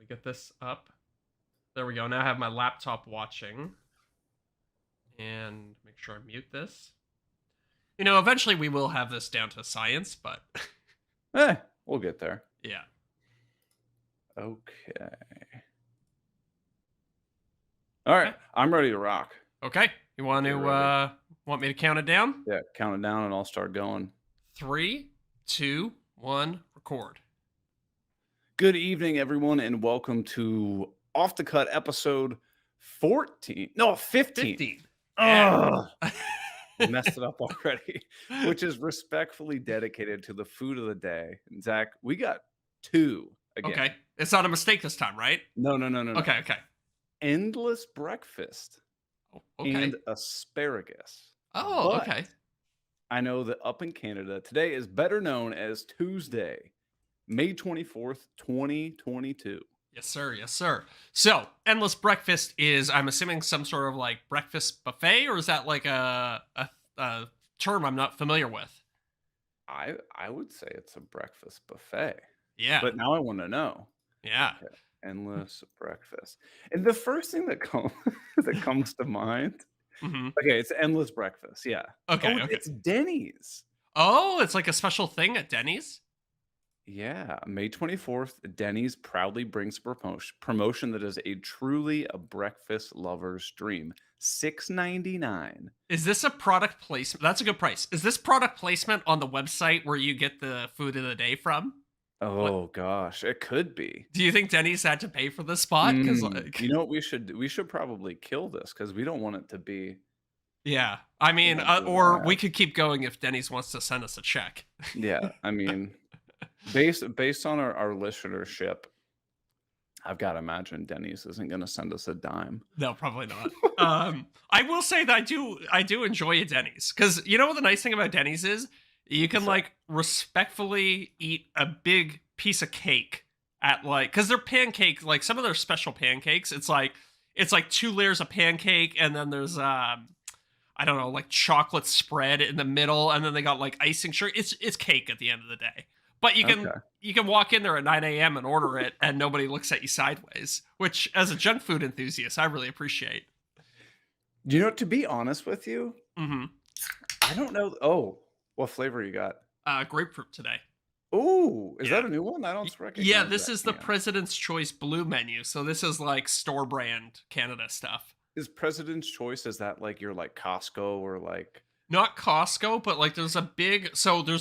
get this up. There we go. Now I have my laptop watching. And make sure I mute this. Eventually we will have this down to science, but We'll get there. yeah. Okay. All right, Okay. I'm ready to rock. Okay. You want Okay, to ready. want me to count it down? Yeah, count it down and I'll start going. 3, 2, 1, record. Good evening, everyone, and welcome to Off the Cut episode 14. No, 15. 15. Yeah. Ugh, messed it up already. Which is respectfully dedicated to the food of the day. And Zach, we got 2 again. Okay. It's not a mistake this time, right? No. Okay. Endless breakfast Oh, okay. and asparagus. Oh, But okay. I know that up in Canada, today is better known as Tuesday, May 24th, 2022. Yes, sir. Yes, sir. So, endless breakfast is, I'm assuming, some sort of like breakfast buffet, or is that like a term I'm not familiar with? I would say it's a breakfast buffet, Yeah. but now I want to know. Yeah. Okay, endless breakfast, and the first thing that comes that comes to mind. Hmm. Okay, it's endless breakfast. Yeah. Okay. Oh, Okay. it's Denny's. Oh, it's like a special thing at Denny's. Yeah, May 24th, Denny's proudly brings a promotion that is truly a breakfast lover's dream. $6.99. Is this a product placement? That's a good price. Is this product placement on the website where you get the food of the day from? What Oh gosh, it could be. do you think Denny's had to pay for this spot? Because like, You know what we should probably kill this because we don't want it to be. yeah. I We mean, don't do or we that. could keep going if Denny's wants to send us a check. Yeah, I mean, based on our listenership, I've got to imagine Denny's isn't going to send us a dime. No, probably not. I will say that I do enjoy a Denny's because you know what the nice thing about Denny's is you can So, like respectfully eat a big piece of cake at like because they're pancake like some of their special pancakes. It's like 2 layers of pancake and then there's I don't know like chocolate spread in the middle and then they got like icing sugar. It's cake at the end of the day. But you can okay. you can walk in there at 9 a.m. and order it, and nobody looks at you sideways. Which, as a junk food enthusiast, I really appreciate. To be honest with you, Hmm. I don't know. Oh, what flavor you got? Grapefruit today. Oh, is that Yeah. a new one? I Y- don't Yeah, recognize this that is the can. President's Choice Blue menu. So this is like store brand Canada stuff. Is President's Choice, is that like your like Costco or like Not Costco, but like there's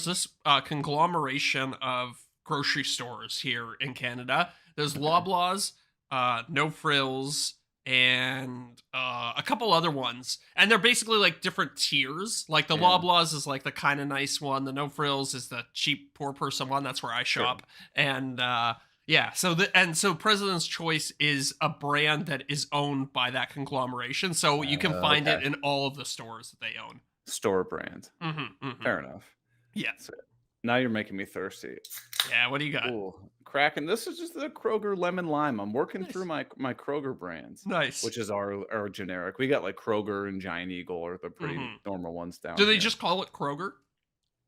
this conglomeration of grocery stores here in Canada. There's okay. Loblaws, No Frills, and a couple other ones. And they're basically like different tiers. Like the Yeah. Loblaws is like the kind of nice one. The No Frills is the cheap poor person one. That's where I Sure. shop. And yeah, so President's Choice is a brand that is owned by that conglomeration. So you can find Okay. it in all of the stores that they own. Store brand. Mm-hmm. Fair enough. Yeah. So now you're making me thirsty. Yeah. What do you got? Ooh, cracking. This is just the Kroger lemon lime. I'm working through Nice. my Kroger brands, Nice. which is our generic. We got like Kroger and Giant Eagle are the pretty Hmm. normal ones down Do they here. just call it Kroger?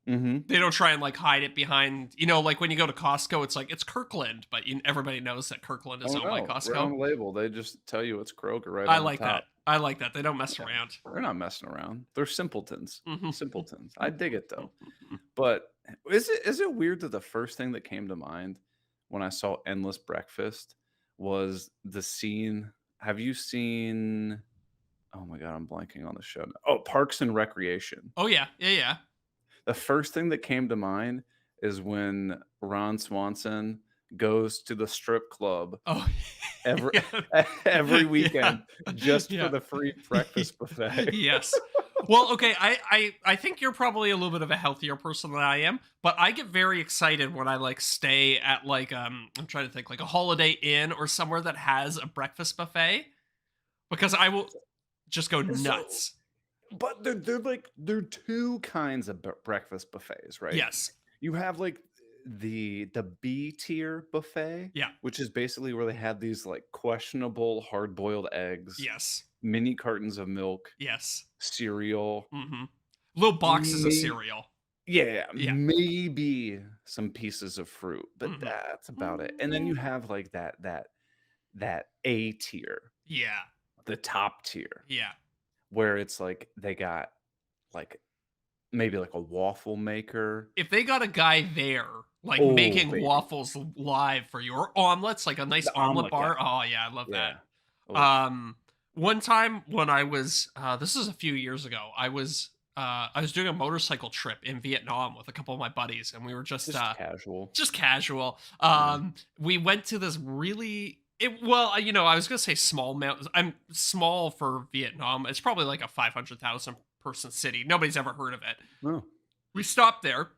Mm-hmm. They don't try and like hide it behind, like when you go to Costco, it's like it's Kirkland, but everybody knows that Kirkland is Oh owned by no, right on Costco. the label. They just tell you it's Kroger right I on the like that. top. I like that. They don't mess Yeah. around. They're not messing around. They're simpletons. Hmm. Simpletons. I dig it though. But is it weird that the first thing that came to mind when I saw Endless Breakfast was the scene? Have you seen? Oh my god, I'm blanking on the show now. Oh, Parks and Recreation. Oh yeah, yeah. The first thing that came to mind is when Ron Swanson goes to the strip club Oh every yeah, every yeah, weekend just for yeah. the free breakfast buffet. Yes. Well, okay. I think you're probably a little bit of a healthier person than I am, but I get very excited when I like stay at like I'm trying to think like a Holiday Inn or somewhere that has a breakfast buffet because I will just go So nuts. But they're 2 kinds of breakfast buffets, right? Yes. You have, like, the B tier buffet, Yeah. which is basically where they have these, like, questionable hard-boiled eggs, Yes. mini cartons of milk, Yes. cereal, Mm-hmm. Little boxes of may cereal. yeah, Yeah. maybe some pieces of fruit, but Mm-hmm. that's about it. And then you have, like, that that A tier, Yeah. the top tier, Yeah. where it's like they got like maybe like a waffle maker. If they got a guy there, like, Oh, making baby. waffles live for you or omelets, like a nice The omelet omelet guy. bar, oh, yeah, I love Yeah. that. Oof. One time when I was, this is a few years ago, I was doing a motorcycle trip in Vietnam with a couple of my buddies, and we were Just casual. just casual. Yeah. We went to this well, you know, I was gonna say small mountains. I'm small for Vietnam. It's probably like a 500,000 person city. Nobody's ever heard of it. Oh. We stopped there.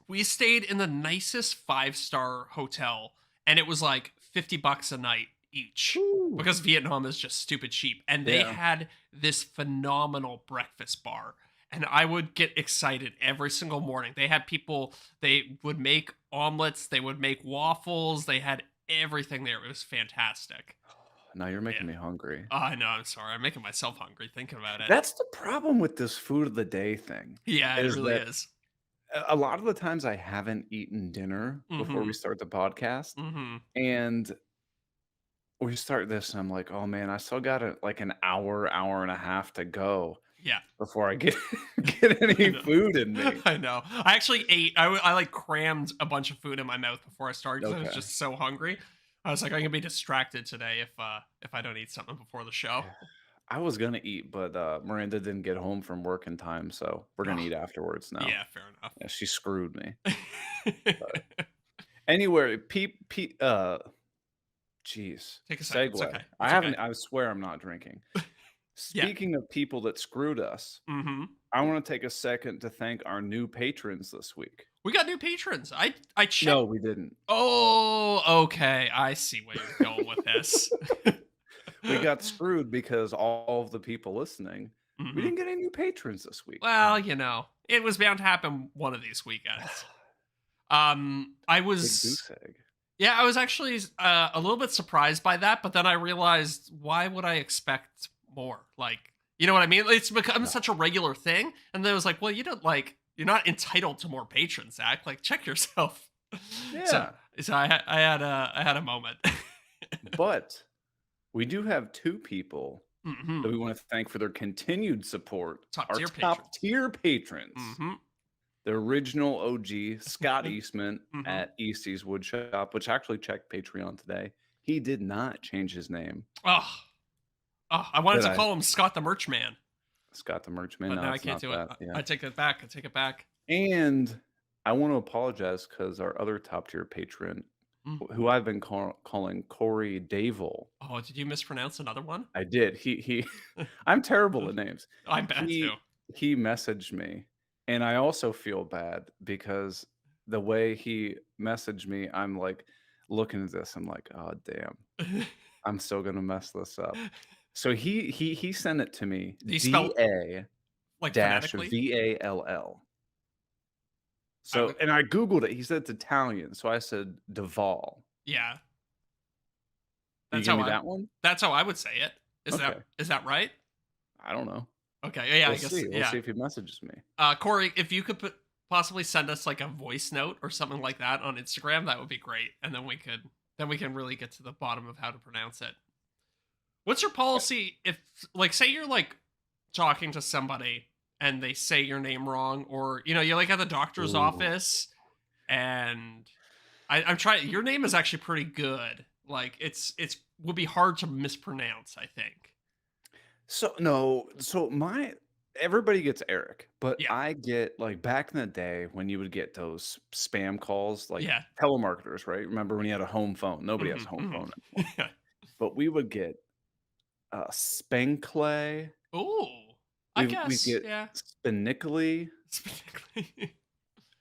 We stayed in the nicest five-star hotel, and it was like $50 a night each Woo. because Vietnam is just stupid cheap. And they Yeah. had this phenomenal breakfast bar. And I would get excited every single morning. They had people, they would make omelets, they would make waffles, they had everything there. It was fantastic. Now you're Yeah. making me hungry. Oh, I know. I'm sorry. I'm making myself hungry thinking about it. That's the problem with this food of the day thing, Yeah, it is really that is. a lot of the times I haven't eaten dinner before we Mhm. start the podcast, Mhm. and we start this, and I'm like, "Oh, man, I still got like an hour, hour and a half to go Yeah. before I get get I any know. food in me." I know. I actually ate. I like crammed a bunch of food in my mouth before I started because I was Okay. just so hungry. I was like, I'm gonna be distracted today if I don't eat something before the show. I was gonna eat, but, Miranda didn't get home from work in time, so we're gonna Oh, eat afterwards now. yeah, fair Yeah, she screwed me. enough. But anyway, jeez, Take a second. It's segue. okay. I It's okay. haven't I swear I'm not drinking. Yeah. Speaking of people that screwed us, Hmm. I wanna take a second to thank our new patrons this week. We got new patrons. I checked. No, we didn't. Oh, okay. I see where you're going with this. We got screwed because all of the people listening, we Hmm. didn't get any new patrons this week. Well, you know, it was bound to happen one of these weekends. I Big was goose egg. Yeah, I was actually a little bit surprised by that, but then I realized why would I expect more? Like, you know what I mean? It's become No. such a regular thing, and then it was like, well, you don't like you're not entitled to more patrons, Zach. Like, check yourself. So, Yeah, I had a moment. but we do have 2 people Hmm. that we wanna thank for their continued support, Top our tier patrons. top-tier patrons. Hmm. The original OG, Scott Hmm. Eastman Hmm. at Eastie's Woodshop, which actually checked Patreon today. He did not change his name. Oh, oh, I wanted Did to I? call him Scott the Merch Man, Scott the Merchman, but no, now I it's can't not do it. that, yeah. I take it back. I take it back. And I want to apologize because our other top-tier patron, Mm. who I've been calling Corey Dable, Oh, did you mispronounce another one? I did. He I'm terrible at names. I'm bad too. He messaged me, and I also feel bad because the way he messaged me, I'm like looking at this, I'm like, "Oh, damn. I'm still gonna mess this up." So he sent it to me, Do you spell DA like dash phonetically? VALL. I So would and I Googled it, he said it's Italian, so I said Duvall. Yeah, You that's give how me I that one? that's how I would say it. Okay. Is that right? I don't know. Okay, yeah, I We'll guess see. We'll yeah. see if he messages me. Corey, if you could possibly send us like a voice note or something like that on Instagram, that would be great, and then we can really get to the bottom of how to pronounce it. What's your policy if, like, say you're like talking to somebody and they say your name wrong, or you know, you're like at the doctor's Ooh. office and I'm trying. Your name is actually pretty good. Like it's would be hard to mispronounce. I think. So no, so my everybody gets Eric, but Yeah. I get like back in the day when you would get those spam calls, like Yeah. telemarketers, right? Remember when you had a home phone? Nobody has Hmm. a home Hmm. phone anymore. Yeah. But we would get Spankly, Ooh. I we guess. get Yeah. Spinically, Specifically.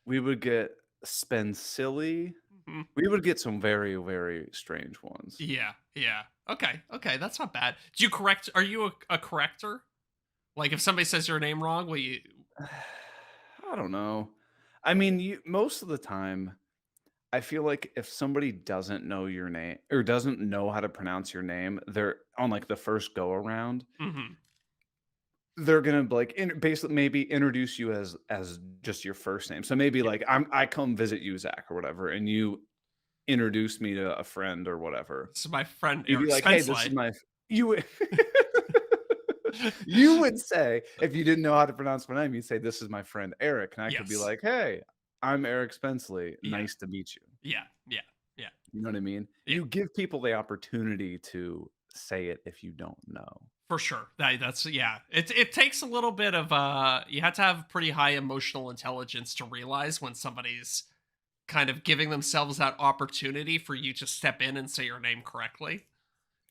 we would get Spencilly. Mhm. We would get some very, very strange ones. Yeah. Yeah. Okay. Okay. That's not bad. Do you correct? Are you a corrector? Like if somebody says your name wrong, will you? I don't know. I mean, most of the time, I feel like if somebody doesn't know your name or doesn't know how to pronounce your name, they're on like the first go around, Hmm. they're gonna like basically maybe introduce you as just your first name. So maybe Yeah. like I come visit you, Zach, or whatever, and you introduce me to a friend or whatever, This is my friend you'd be Eric like, "Hey, this is Spenceley. my you would you would say, if you didn't know how to pronounce my name, you'd say, "This is my friend Eric," and I could be Yes. like, "Hey, I'm Eric Spenceley. Yeah. Nice to meet you." Yeah. Yeah. Yeah. You know what I mean? Yeah. You give people the opportunity to say it if you don't know. For sure. That's yeah. It takes a little bit of you have to have pretty high emotional intelligence to realize when somebody's kind of giving themselves that opportunity for you to step in and say your name correctly.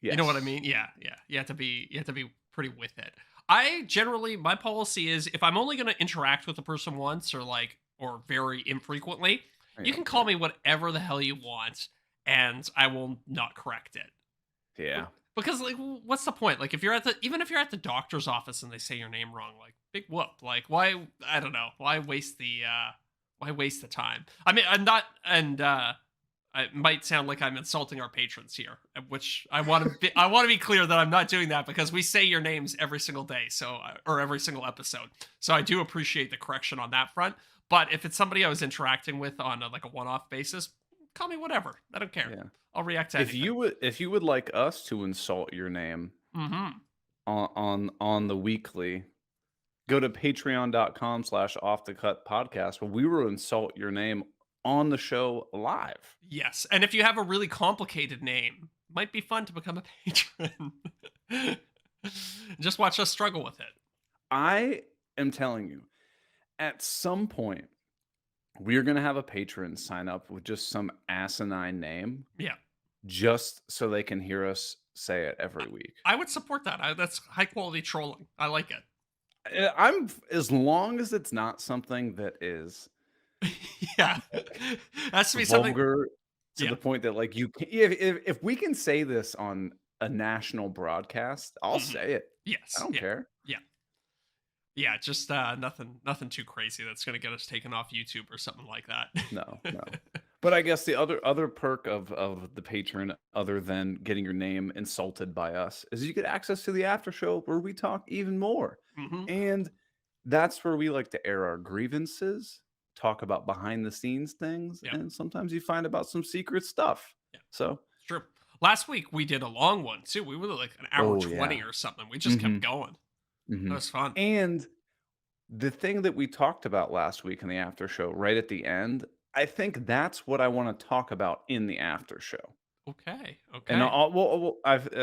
You know what I Yes. mean? Yeah, yeah. You have to be pretty with it. I generally my policy is if I'm only going to interact with a person once or very infrequently, you Yeah, can call yeah. me whatever the hell you want and I will not correct it. Yeah. Because like what's the point? Like if you're at the even if you're at the doctor's office and they say your name wrong, like big whoop. Like why I don't know. Why waste the time? I mean, I'm not and it might sound like I'm insulting our patrons here, which I want to be clear that I'm not doing that because we say your names every single day, so or every single episode. So I do appreciate the correction on that front. But if it's somebody I was interacting with on like a one-off basis, call me whatever. I don't care. Yeah. I'll react to anything. If you would like us to insult your name Hmm. on the weekly, go to patreon.com/slash off the cut podcast where we will insult your name on the show live. Yes, and if you have a really complicated name, might be fun to become a patron. Just watch us struggle with it. I am telling you, at some point, we're going to have a patron sign up with just some asinine name Yeah. just so they can hear us say it I every week. I would support that. That's high quality trolling. I like As long as it's not something that is it. Yeah. like Has to be something. vulgar to Yeah. the point that like you can if we can say this on a national broadcast, I'll Mhm. say it. I Yes. don't Yeah. care. Yeah. Yeah. Just nothing too crazy that's gonna get us taken off YouTube or something like that. No, no. But I guess the other perk of the patron, other than getting your name insulted by us, is you get access to the after show where we talk even more. Hmm. And that's where we like to air our grievances, talk about behind the scenes things, Yeah. and sometimes you find about some secret stuff. Yeah. So, It's true. Last week we did a long one too. We were like an hour oh 20 yeah. or something. We just kept Mhm. going. That Mhm. was fun. And the thing that we talked about last week in the after show right at the end, I think that's what I want to talk about in the after show. Okay. And Okay. I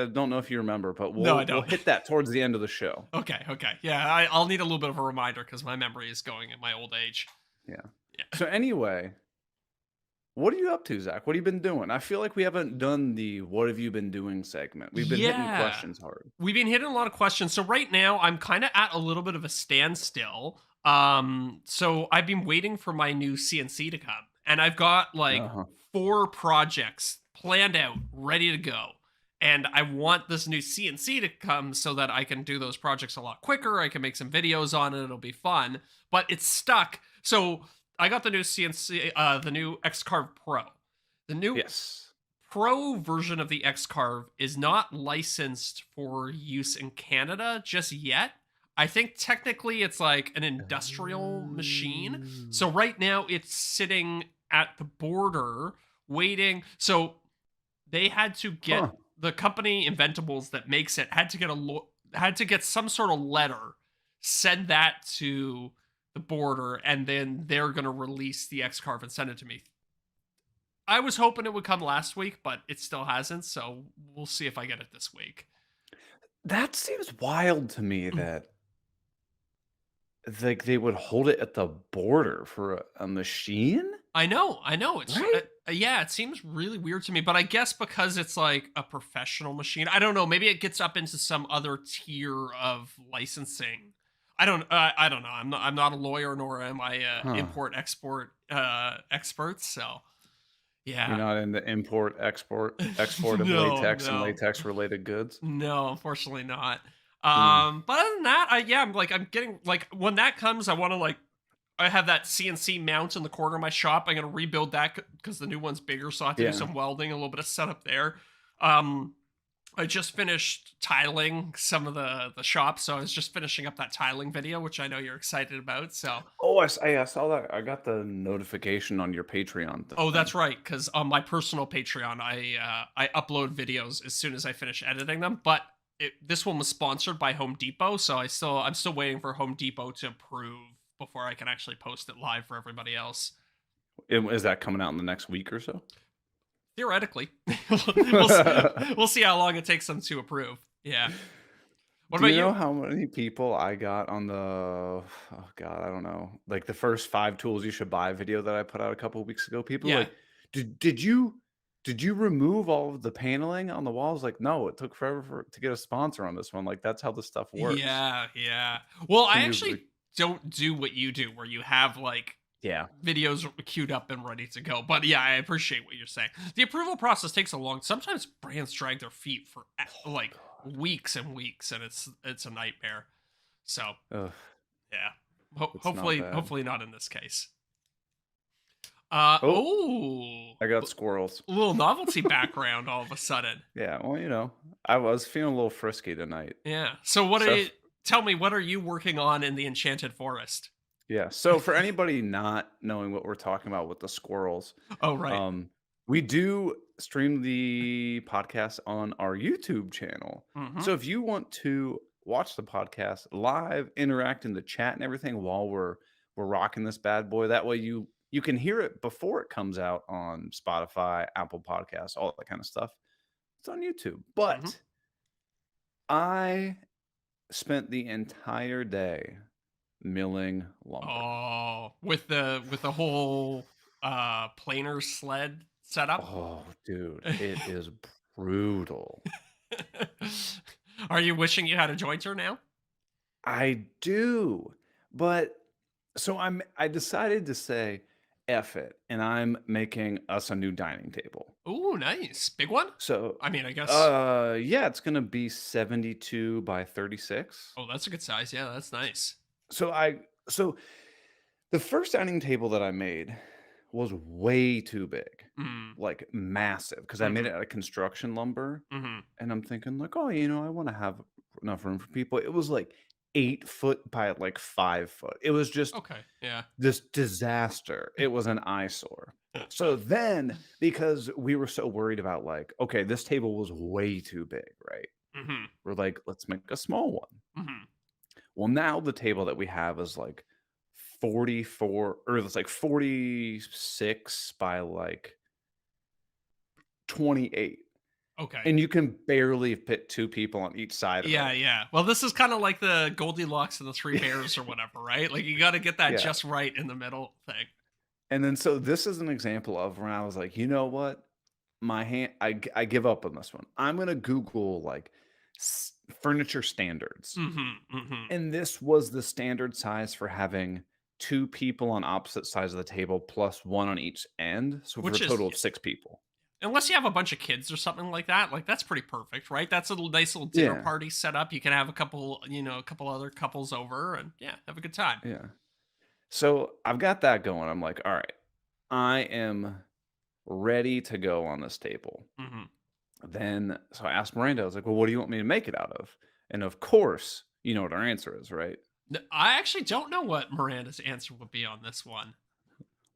don't know if you remember, but No, I we'll don't. hit that towards the end of the show. Okay, okay. Yeah, I'll need a little bit of a reminder because my memory is going at my old age. Yeah. Yeah. So anyway, what are you up to, Zach? What have you been doing? I feel like we haven't done the "What have you been doing" segment. We've been hitting Yeah. questions hard. We've been hitting a lot of questions. So right now I'm kind of at a little bit of a standstill. So I've been waiting for my new CNC to come. And I've got like Uh-huh. 4 projects planned out, ready to go. And I want this new CNC to come so that I can do those projects a lot quicker. I can make some videos on it. It'll be fun. But it's stuck. So I got the new CNC, the new X-Carve Pro. The new Yes. Pro version of the X-Carve is not licensed for use in Canada just yet. I think technically it's like an industrial machine. So Oh. right now it's sitting at the border waiting. So they had to get Huh. the company Inventables that makes it had to get had to get some sort of letter, send that to the border, and then they're going to release the X-Carve and send it to me. I was hoping it would come last week, but it still hasn't. So we'll see if I get it this week. That seems wild to me that like they would hold it at the border for a machine, I know, I know. It's right? yeah, it seems really weird to me, but I guess because it's like a professional machine, I don't know. Maybe it gets up into some other tier of licensing. I don't know. I'm not a lawyer, nor am I a Huh. import export expert. So You're yeah, not in the export of no, latex and no. latex related goods? No, unfortunately not. Hmm. But other than that, I'm getting like when that comes, I want to like I have that CNC mount in the corner of my shop. I'm gonna rebuild that because the new one's bigger, so I have to do Yeah. some welding, a little bit of setup there. Um, I just finished tiling some of the shops, so I was just finishing up that tiling video, which I know you're excited about. So, Oh, I saw that. I got the notification on your Patreon oh, thing. that's right, because on my personal Patreon, I upload videos as soon as I finish editing them. But this one was sponsored by Home Depot, so I'm still waiting for Home Depot to approve before I can actually post it live for everybody else. Is that coming out in the next week or so? Theoretically, we'll see how long it takes them to approve. Yeah. What Do about you know you? how many people I got on the oh god, I don't know, like the first 5 tools you should buy video that I put out a couple of weeks ago? People were Yeah. like, did you remove all of the paneling on the walls?" Like, "No, it took forever to get a sponsor on this one." Like, that's how this stuff works. Yeah, yeah. Well, I Can you actually like don't do what you do, where you have like yeah. videos queued up and ready to go. But yeah, I appreciate what you're saying. The approval process takes a long. Sometimes brands drag their feet for Oh like god. weeks and weeks, and it's a nightmare. So Ugh, yeah, it's not bad. hopefully not in this case. Oh, Oh, I got squirrels. a little novelty background all of a sudden. Yeah, well, I was feeling a little frisky tonight. Yeah. So what are So you? Tell me, what are you working on in the Enchanted Forest? yeah. So for anybody not knowing what we're talking about with the squirrels, Oh, right. um, we do stream the podcast on our YouTube channel. Mm-hmm. So if you want to watch the podcast live, interact in the chat and everything while we're rocking this bad boy, that way you can hear it before it comes out on Spotify, Apple Podcasts, all that kind of stuff. It's on YouTube. Mm-hmm. But I spent the entire day milling lumber. Oh, with the whole planer sled setup. Oh, dude, it is brutal. Are you wishing you had a jointer now? I do. But so I decided to say F it and I'm making us a new dining table. Ooh, nice. Big one? So I mean, I guess. yeah, it's gonna be 72 by 36. Oh, that's a good size. Yeah, that's nice. So the first dining table that I made was way too big. Mm, Like massive because I made mm-hmm, it out of construction lumber. mm-hmm. And I'm thinking like, "Oh, I wanna have enough room for people." It was like 8 foot by like 5 foot. It was just Okay. Yeah. this disaster. It was an eyesore. So then, because we were so worried about like, okay, this table was way too big, right? Mm-hmm. We're like, "Let's make a small one." Mm-hmm. Well, now the table that we have is like 44 or it's like 46 by like 28. Okay. And you can barely fit 2 people on each side of Yeah, it. yeah. Well, this is kind of like the Goldilocks and the Three Bears or whatever, right? Like you got to get that Yeah. just right in the middle thing. And then so this is an example of when I was like, "You know what? I give up on this one. I'm gonna Google, like, furniture standards." Mm-hmm. Mm-hmm. And this was the standard size for having 2 people on opposite sides of the table plus 1 on each end, so for a Which is, total of 6 people. unless you have a bunch of kids or something like that's pretty perfect, right? That's a nice little dinner Yeah, party set up. You can have a couple, a couple other couples over and yeah, have a good time. yeah. So, I've got that going. I'm like, "Alright, I am ready to go on this table." Hmm. Then so I asked Miranda, I was like, "Well, what do you want me to make it out of?" And of course, you know what our answer is, right? I actually don't know what Miranda's answer would be on this one.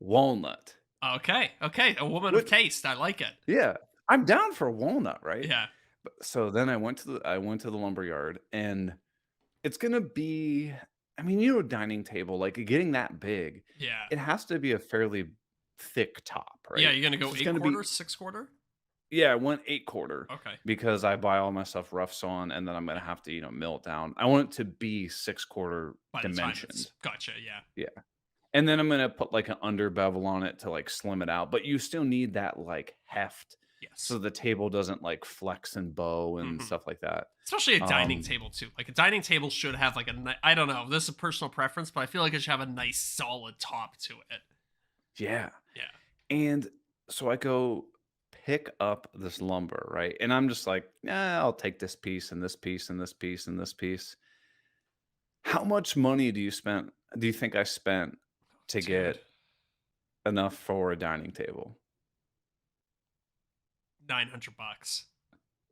Walnut. Okay, okay, a woman of What taste. I like it. yeah, I'm down for walnut, right? Yeah, But so then I went to the lumber yard and it's gonna be I mean, dining table, like getting that big, yeah, it has to be a fairly thick top, yeah. right? You're gonna go So it's eight gonna be quarters, 6 quarter. yeah, I want 8 quarter Okay, because I buy all my stuff rough sawn and then I'm gonna have to, mill it down. I want it to be 6 quarter by the time dimensioned. it's gotcha. Yeah. Yeah. And then I'm gonna put, like, an under bevel on it to, like, slim it out, but you still need that, like, heft so Yes. the table doesn't, like, flex and bow and Hmm. stuff like that. Especially a dining Um, table too. Like a dining table should have like I don't know. This is a personal preference, but I feel like it should have a nice solid top to it. yeah, Yeah. and so I go pick up this lumber, right? And I'm just like, "Nah, I'll take this piece and this piece and this piece and this piece." How much money do you think I spent to Dude, get enough for a dining table? 900 bucks.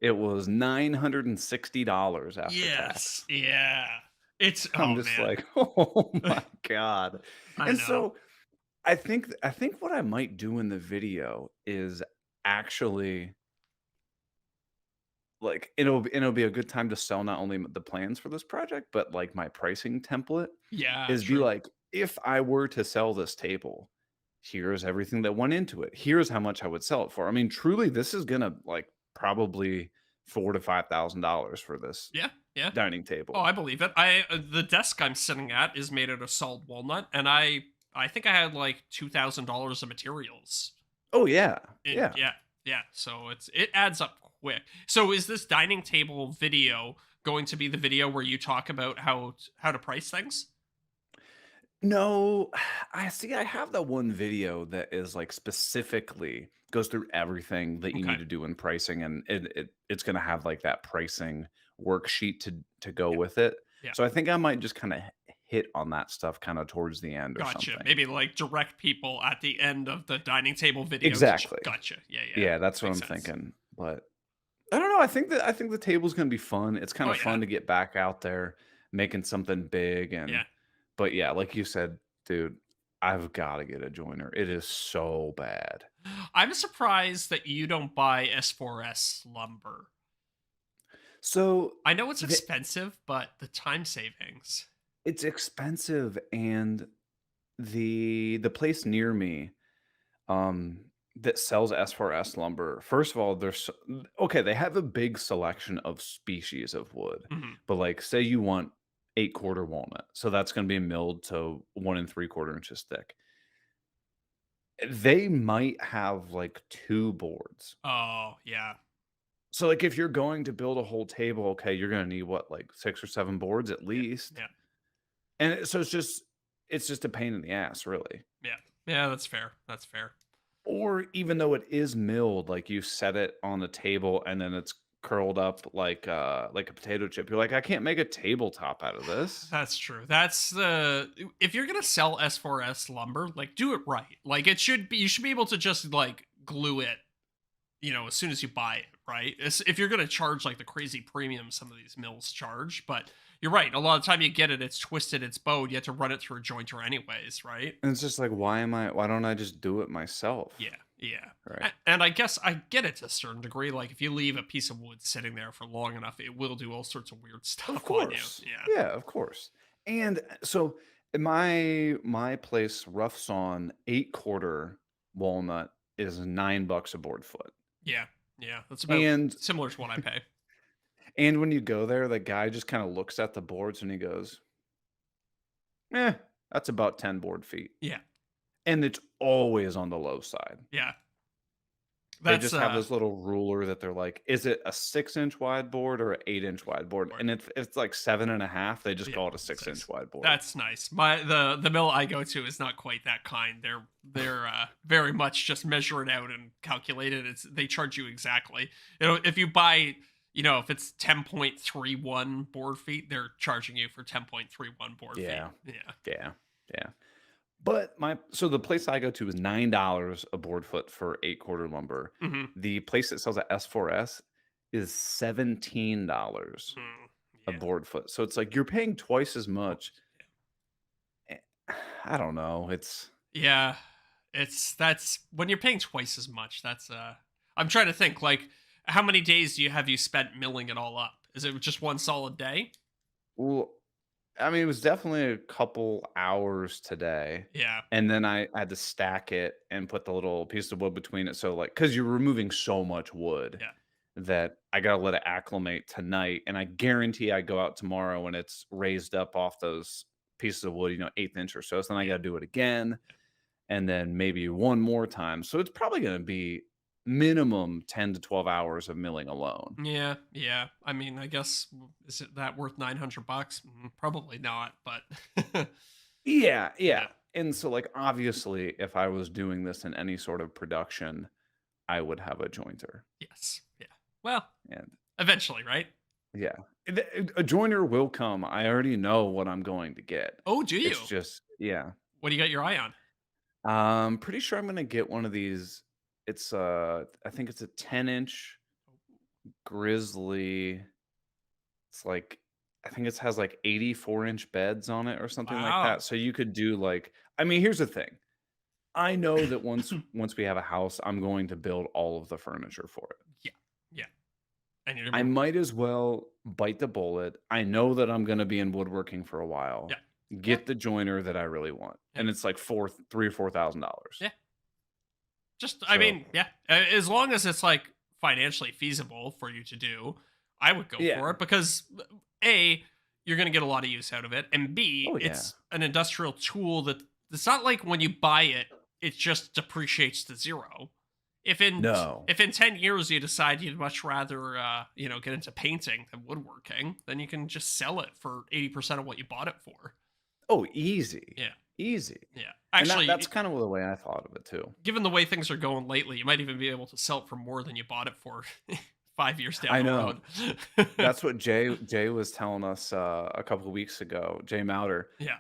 It was $960 after Yes. tax. Yeah. It's I'm oh just man. like, "Oh my god." I And know. so, I think what I might do in the video is actually like, it'll be a good time to sell not only the plans for this project, but, like, my pricing template Yeah, is be true. like, "If I were to sell this table, here's everything that went into it. Here's how much I would sell it for." I mean, truly, this is gonna, like, probably 4 to $5,000 for this Yeah, yeah. dining Oh, table. I believe it. I the desk I'm sitting at is made out of solid walnut, and I think I had like $2,000 of materials. Oh, yeah. And Yeah. yeah, yeah. So it adds up quick. So is this dining table video going to be the video where you talk about how to price things? No, I see, I have that one video that is, like, specifically goes through everything that you Okay. need to do in pricing, and it's gonna have, like, that pricing worksheet to go Yeah, with it. yeah. So I think I might just kinda hit on that stuff kinda towards the end or Gotcha. something. Maybe like direct people at the end of the dining table video to Exactly. gotcha. Yeah, yeah. Yeah, that's what Makes I'm sense. thinking, but I don't know, I think the table's gonna be fun. It's Oh kinda yeah. fun to get back out there, making something big, Yeah. and but yeah, like you said, dude, I've gotta get a joiner. It is so bad. I'm surprised that you don't buy S4S lumber. So, I know it's the expensive, but the time savings. it's expensive, and the place near me, that sells S4S lumber, first of all, okay, they have a big selection of species of wood, Mhm. but, like, say you want 8-quarter walnut, so that's gonna be milled to 1 and 3/4 inches thick. They might have, like, 2 boards. Oh, yeah. So, like, if you're going to build a whole table, okay, you're gonna need what, like, 6 or 7 boards at Yeah. least? Yeah. And so it's just a pain in the ass, really. Yeah. Yeah, that's fair. That's fair. Or even though it is milled, like, you set it on the table and then it's curled up like a potato chip. You're like, "I can't make a tabletop out of this." That's true. That's the if you're gonna sell S4S lumber, like do it right. Like it should be you should be able to just like glue it, as soon as you buy it, right? If you're gonna charge like the crazy premium some of these mills charge, but you're right. A lot of time you get it, it's twisted, it's bowed. You have to run it through a jointer anyways, right? And it's just like, why don't I just do it myself? Yeah, yeah. Right? And I guess I get it to a certain degree. Like if you leave a piece of wood sitting there for long enough, it will do all sorts of weird Of stuff on you. course. Yeah. Yeah, of course. And so my place rough sawn 8-quarter walnut is $9 a board foot. Yeah. Yeah. That's about And similar to what I pay. when you go there, the guy just kind of looks at the boards and he goes, "Eh, that's about 10 board feet." Yeah. And it's always on the low side. Yeah. They That's just have this little ruler that they're like, "Is it a 6-inch wide board or an 8-inch wide board?" or And if it's like 7.5, they just yeah, call it a 6-inch 6. wide board. That's nice. The mill I go to is not quite that kind. They're very much just measure it out and calculate it. They charge you exactly. If you buy, if it's 10.31 board feet, they're charging you for 10.31 board feet. Yeah. Yeah. Yeah. Yeah. But the place I go to is $9 a board foot for 8-quarter lumber. Hmm. The place that sells at S4S is $17 a Yeah. board foot. So it's like you're paying twice as much. Eh, I don't know. It's Yeah. That's when you're paying twice as much. I'm trying to think like how many days have you spent milling it all up? Is it just one solid day? well, I mean, it was definitely a couple hours today. Yeah. And then I had to stack it and put the little piece of wood between it. So, like, because you're removing so much wood Yeah. that I got to let it acclimate tonight. And I guarantee I go out tomorrow and it's raised up off those pieces of wood, 1/8 inch or so. So then I Yeah. got to do it again and then maybe one more time. So it's probably going to be minimum 10 to 12 hours of milling alone. Yeah, yeah. I mean, I guess is it that worth $900? Probably not, but Yeah, yeah. yeah. And so, like, obviously, if I was doing this in any sort of production, I would have a jointer. Yes. Yeah. Well, And eventually, right? yeah, a joiner will come. I already know what I'm going to get. Oh, do It's you? just, yeah. What do you got your eye on? Pretty sure I'm gonna get one of these. I think it's a 10-inch Grizzly. It's like I think it has like 84-inch beds on it or something like Wow. that. So you could do like I mean, here's the thing. I know that once we have a house, I'm going to build all of the furniture for it. Yeah. Yeah. And you're I might as well bite the bullet. I know that I'm gonna be in woodworking for a yeah. while. Yeah. Get the joiner that I really want. Yeah. And it's like 3 or $4,000. Yeah. Just, I So, mean, yeah. As long as it's like financially feasible for you to do, I would go yeah. for it because A, you're going to get a lot of use out of it. And B, Oh, yeah. it's an industrial tool that it's not like when you buy it, it just depreciates to zero. No. If in 10 years you decide you'd much rather get into painting than woodworking, then you can just sell it for 80% of what you bought it for. Oh, easy. Yeah. Easy. Yeah. And Actually, that's kind of the way I thought of it too. given the way things are going lately, you might even be able to sell it for more than you bought it for 5 years down I the know. road. That's what Jay was telling us, a couple of weeks ago, Jay Mouter. Yeah.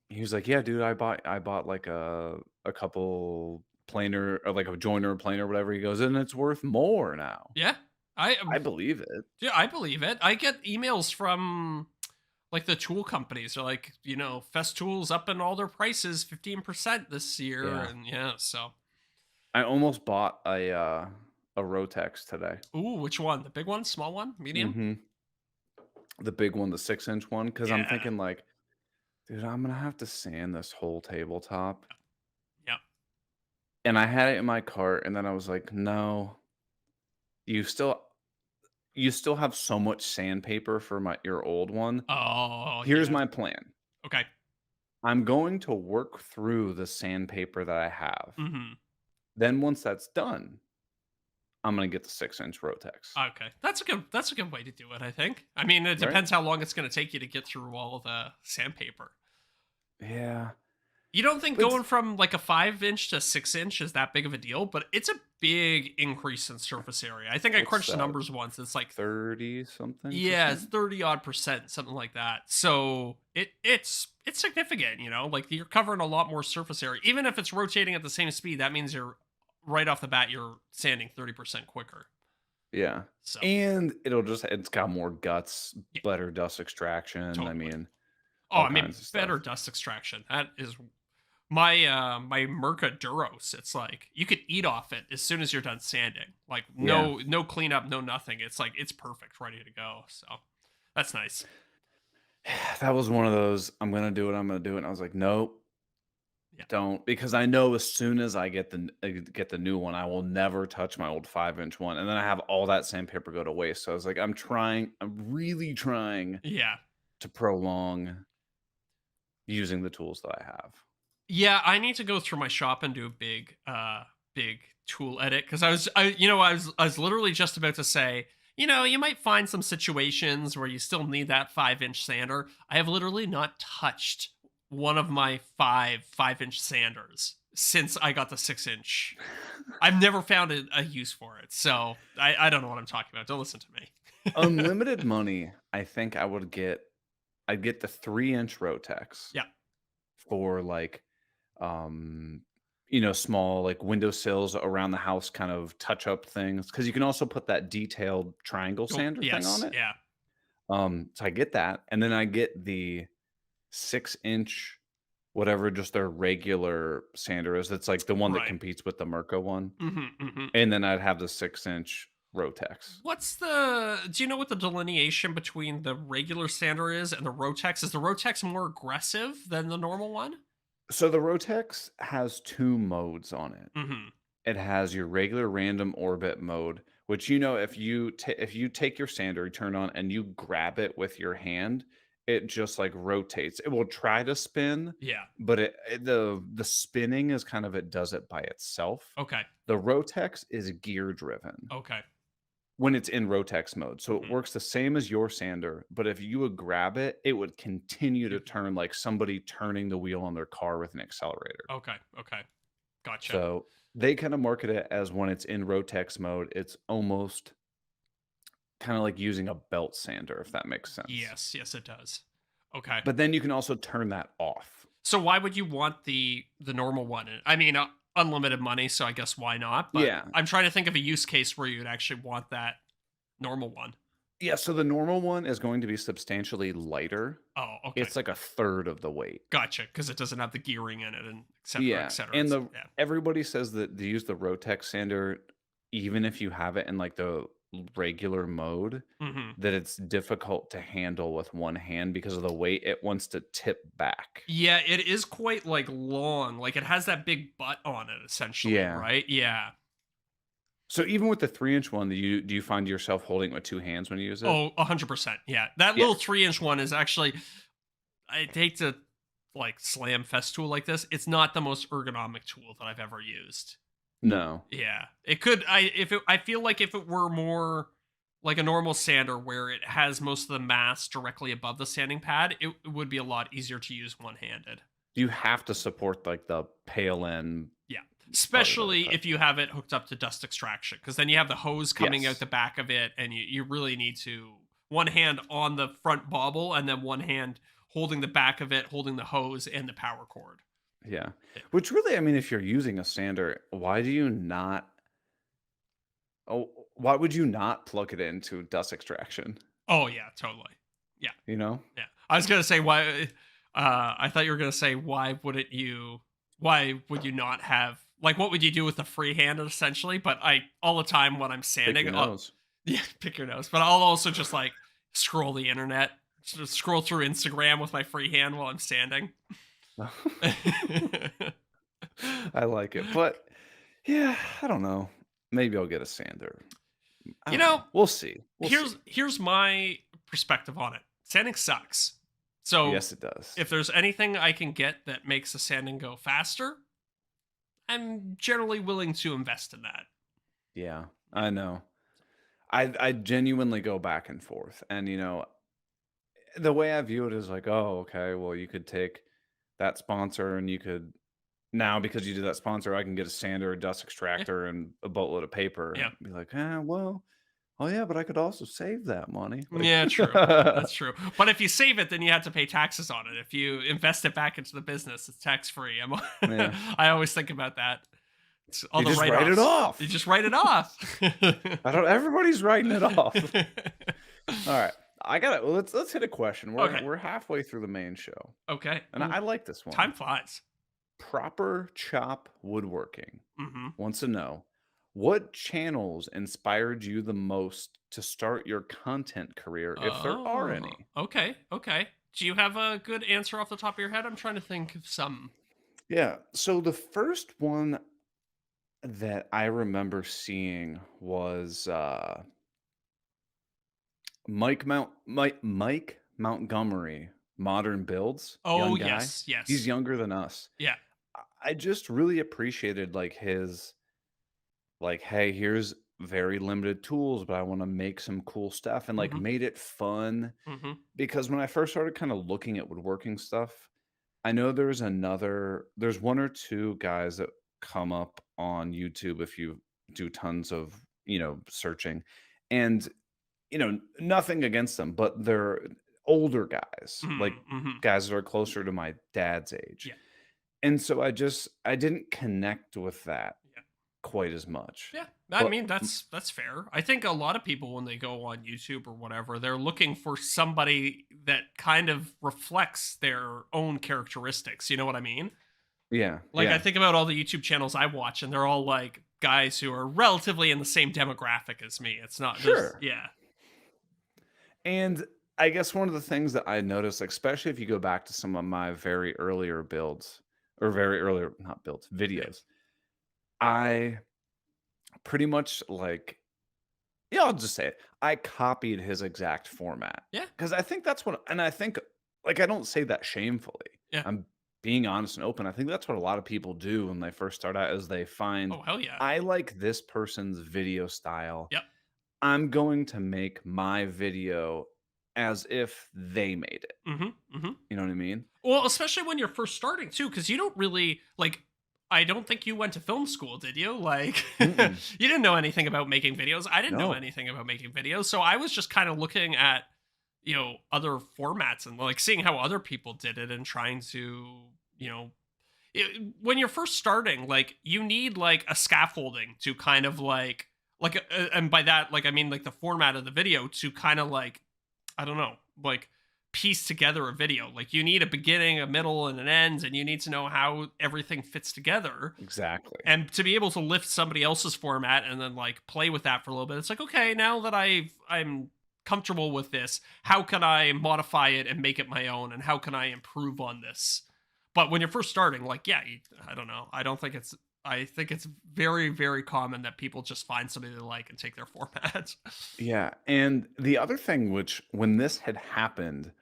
He was like, "Yeah, dude, I bought, like, a couple planer or, like, a joiner or planer, whatever." He goes, "And it's worth more now." Yeah. I I believe it. yeah, I believe it. I get emails from like the tool companies. They're like, Festool's up in all their prices 15% this year. Yeah. And yeah, so I almost bought a Rotex today. ooh, which one? The big one, small one, medium? Mhm. The big one, the 6-inch one, because 'cause I'm Yeah. thinking like, "Dude, I'm gonna have to sand this whole tabletop." Yeah. And I had it in my cart, and then I was like, "No, you still you still have so much sandpaper for your old one. Oh, Here's yes. my plan. Okay. I'm going to work through the sandpaper that I have. Mhm. Then once that's done, I'm gonna get the 6-inch Rotex." Okay. That's a good way to do it, I think. I mean, it Right? depends how long it's going to take you to get through all the sandpaper. Yeah. You don't think But going from like a 5 inch to 6 inch is that big of a deal, but it's a big increase in surface area. I think I what's crunched the that? numbers once. It's like, 30 something yeah, it's percent? 30 odd percent, something like that. So it's significant, like you're covering a lot more surface area. Even if it's rotating at the same speed, that means you're right off the bat, you're sanding 30% quicker. Yeah. So And it's got more guts, yeah, better dust extraction, I totally. mean, Oh, all I mean, kinds of better stuff. dust extraction. That is my Merca Duros. It's like you could eat off it as soon as you're done sanding. Like Yeah. no cleanup, no nothing. It's like it's perfect, ready to go. So that's nice. That was one of those, "I'm gonna do it, I'm gonna do it," and I was like, "Nope, Yeah. don't," because I know as soon as I get the new one, I will never touch my old 5-inch one, and then I have all that sandpaper go to waste, so I was like, I'm really trying Yeah. to prolong using the tools that I have. Yeah, I need to go through my shop and do a big tool edit because I was literally just about to say, you might find some situations where you still need that 5 inch sander. I have literally not touched one of my five inch sanders since I got the 6 inch. I've never found a use for it. So I don't know what I'm talking about. Don't listen to me. Unlimited money, I think I'd get the 3-inch Rotex Yeah. for, like, um, small, like, windowsills around the house kind of touch-up things, because you can also put that detailed triangle Oh, sander thing on yes. it. Yeah. So I get that, and then I get the 6-inch, whatever just their regular sander is. It's, like, the one that Right. competes with the Merco one, Hmm. and then I'd have the 6-inch Rotex. Do you know what the delineation between the regular sander is and the Rotex? Is the Rotex more aggressive than the normal one? So the Rotex has 2 modes on it. Hmm. It has your regular random orbit mode, which, if you take your sander, you turn on, and you grab it with your hand, it just, like, rotates. It will try to spin, Yeah. but the spinning is kind of it does it by itself. Okay. The Rotex is gear driven Okay. when it's in Rotex mode, so it Hmm. works the same as your sander, but if you would grab it, it would continue to turn like somebody turning the wheel on their car with an accelerator. Okay. Okay. Gotcha. So, they kinda market it as when it's in Rotex mode, it's almost kinda like using a belt sander, if that makes sense. Yes. Yes, it does. Okay. But then you can also turn that off. So why would you want the normal one? I mean, unlimited money, so I guess why not? But Yeah. I'm trying to think of a use case where you'd actually want that Normal one. Yeah, so the normal one is going to be substantially lighter. Oh, okay. It's like a third of the weight. Gotcha, because it doesn't have the gearing in it and et cetera, et Yeah, cetera, and the yeah. everybody says that to use the Rotex sander, even if you have it in, like, the regular mode, Mhm. that it's difficult to handle with one hand because of the weight, it wants to tip back. Yeah, it is quite, like, long, like, it has that big butt on it essentially, Yeah. right? Yeah. So even with the 3-inch one, do you find yourself holding it with 2 hands when you use it? Oh, 100%, yeah. That Yeah. little 3-inch one is actually I'd hate to, like, slam Festool like this, it's not the most ergonomic tool that I've ever used. No. Yeah. It could I feel like if it were more like a normal sander where it has most of the mass directly above the sanding pad, it would be a lot easier to use one-handed. You have to support, like, the pale end Yeah. part of it, Especially but if you have it hooked up to dust extraction, because then you have the hose coming out yes. the back of it, and you really need to one hand on the front bobble and then one hand holding the back of it, holding the hose and the power cord. Yeah. Yeah. Which really, I mean, if you're using a sander, why do you not why would you not plug it into dust extraction, Oh yeah, totally. Yeah. you know? Yeah. I was gonna say why. I thought you were gonna say why wouldn't you? Why would you not have like what would you do with a free hand essentially? But I all the time when I'm Pick sanding, your nose. yeah, pick your nose. But I'll also just like scroll the internet, just scroll through Instagram with my free hand while I'm sanding. I like it, but yeah, I don't know. Maybe I'll get a sander. I you don't know, know. We'll see. We'll here's see. here's my perspective on it. Sanding sucks. So Yes, it does. if there's anything I can get that makes the sanding go faster, I'm generally willing to invest in that. Yeah, Yeah. I know. I genuinely go back and forth, and the way I view it is like, oh, okay, well, you could take that sponsor, and you could now because you do that sponsor, I can get a sander, a dust Yeah. extractor, and a boatload of paper, Yeah. and be like, well, oh yeah, but I could also save that money. Like, Yeah, true. That's true. But if you save it, then you have to pay taxes on it. If you invest it back into the business, it's tax free. yeah, I always think about that. It's all you the just write write it offs. off. You just write it off. I don't. Everybody's writing it off. All right, I got it. Well, let's hit a question. We're Okay. we're halfway through the main show, Okay. and I like this one. Time flies. Proper chop woodworking Hmm. wants to know what channels inspired you the most to start your content career, if there are Oh, any. okay. Okay. Do you have a good answer off the top of your head? I'm trying to think of some. Yeah. So the first one that I remember seeing was Mike Montgomery, Modern Builds, Oh, young guy. yes. He's Yes. younger than us. Yeah. I just really appreciated like his like, hey, here's very limited tools, but I want to make some cool stuff and like Hmm. made it fun. Hmm. Because when I first started kind of looking at woodworking stuff, I know there's one or two guys that come up on YouTube if you do tons of, searching. And, nothing against them, but they're older guys, like Hmm. guys that are closer to my dad's age. Yeah. And so I didn't connect with that Yeah. quite as much. Yeah, I But mean that's fair. I think a lot of people when they go on YouTube or whatever, they're looking for somebody that kind of reflects their own characteristics. You know what I mean? yeah, Like I yeah. think about all the YouTube channels I watch, and they're all like guys who are relatively in the same demographic as me. It's not there's Sure. yeah, And I guess one of the things that I noticed, like, especially if you go back to some of my very earlier builds or very earlier, not builds, yeah, videos, I pretty much like, yeah, I'll just say it. I copied his exact format yeah, because I think that's what, and I think, like, I don't say that shamefully. yeah. I'm being honest and open. I think that's what a lot of people do when they first start out is they find, Oh hell yeah, I like this person's video style. yep. I'm going to make my video as if they made it. Hmm. Hmm. You know what I mean? Well, especially when you're first starting too, because you don't really like. I don't think you went to film school, did you? Like, you Mm-mm. didn't know anything about making videos. I didn't know No. anything about making videos, so I was just kind of looking at other formats and like seeing how other people did it and trying to you know when you're first starting, like you need like a scaffolding to kind of like like, and by that, like, I mean, like, the format of the video to kind of like, I don't know, like, piece together a video. Like, you need a beginning, a middle, and an end, and you need to know how everything fits together. Exactly. And to be able to lift somebody else's format and then like play with that for a little bit, it's like, okay, now that I'm comfortable with this, how can I modify it and make it my own, and how can I improve on this? But when you're first starting, like, yeah, I don't know, I think it's very, very common that people just find somebody they like and take their format. Yeah, and the other thing which when this had happened,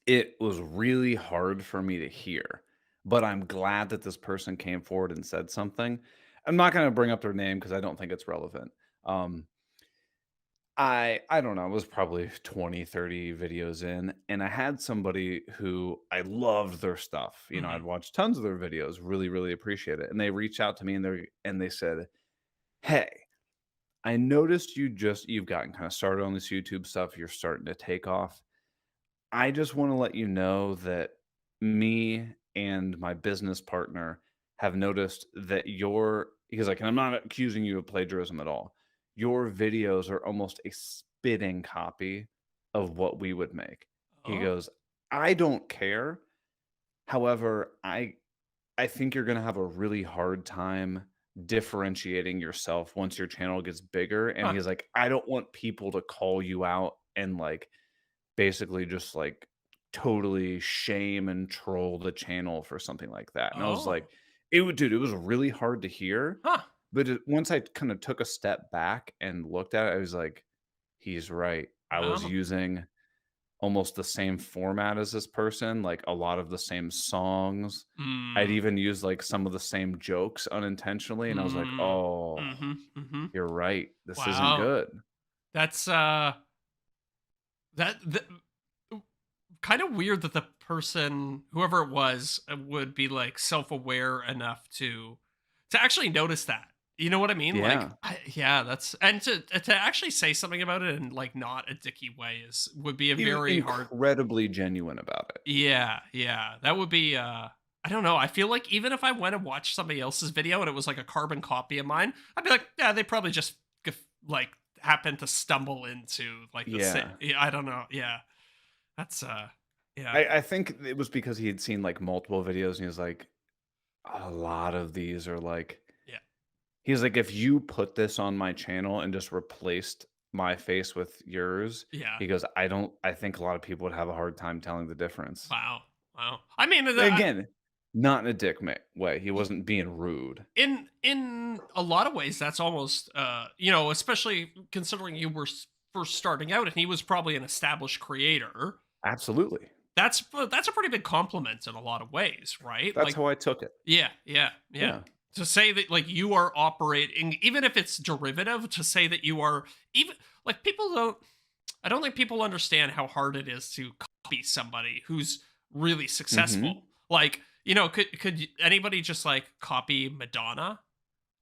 it was really hard for me to hear, but I'm glad that this person came forward and said something. I'm not gonna bring up their name because I don't think it's relevant. Um, I don't know, it was probably 20, 30 videos in, and I had somebody who I loved their stuff. You know, I'd Mhm. watched tons of their videos, really, really appreciate it. And they reached out to me and they said, "Hey, I noticed you've gotten kind of started on this YouTube stuff. You're starting to take off. I just want to let you know that me and my business partner have noticed that because like, and I'm not accusing you of plagiarism at all. Your videos are almost a spitting copy of what we would make." He Oh. goes, "I don't care. However, I think you're gonna have a really hard time differentiating yourself once your channel gets bigger." And Huh. he's like, "I don't want people to call you out and like basically just like totally shame and troll the channel for something like that." And I was Oh. like, dude, it was really hard to hear. Huh. But once I kind of took a step back and looked at it, I was like, he's right. I was Wow. using almost the same format as this person, like a lot of the same songs. I'd Mm. even used like some of the same jokes unintentionally. And I was like, Mm. oh, Mhm. Mhm. you're right. This isn't Wow. good. That's that kind of weird that the person, whoever it was, would be like self-aware enough to actually notice that. You know what I mean? Like, Yeah. yeah, that's, and to actually say something about it in like not a dicky way is would be a He was very hard. incredibly genuine about it. Yeah, yeah, that would be. I don't know. I feel like even if I went and watched somebody else's video and it was like a carbon copy of mine, I'd be like, yeah, they probably just like happened to stumble into like the same. Yeah. Yeah, I don't know. Yeah, that's yeah, I think it was because he had seen like multiple videos and he was like, a lot of these are like, yeah, he's like, if you put this on my channel and just replaced my face with yours, yeah. he goes, I think a lot of people would have a hard time telling the difference. Wow. Wow. I mean, Again, not in a dick way. He wasn't being rude. in a lot of ways, that's almost especially considering you were first starting out, and he was probably an established creator. Absolutely. That's a pretty big compliment in a lot of ways, right? That's Like, how I took it. yeah, yeah, yeah. Yeah. To say that like you are operating, even if it's derivative, to say that you are even like people don't. I don't think people understand how hard it is to copy somebody who's really Mhm. successful. Like, could anybody just like copy Madonna?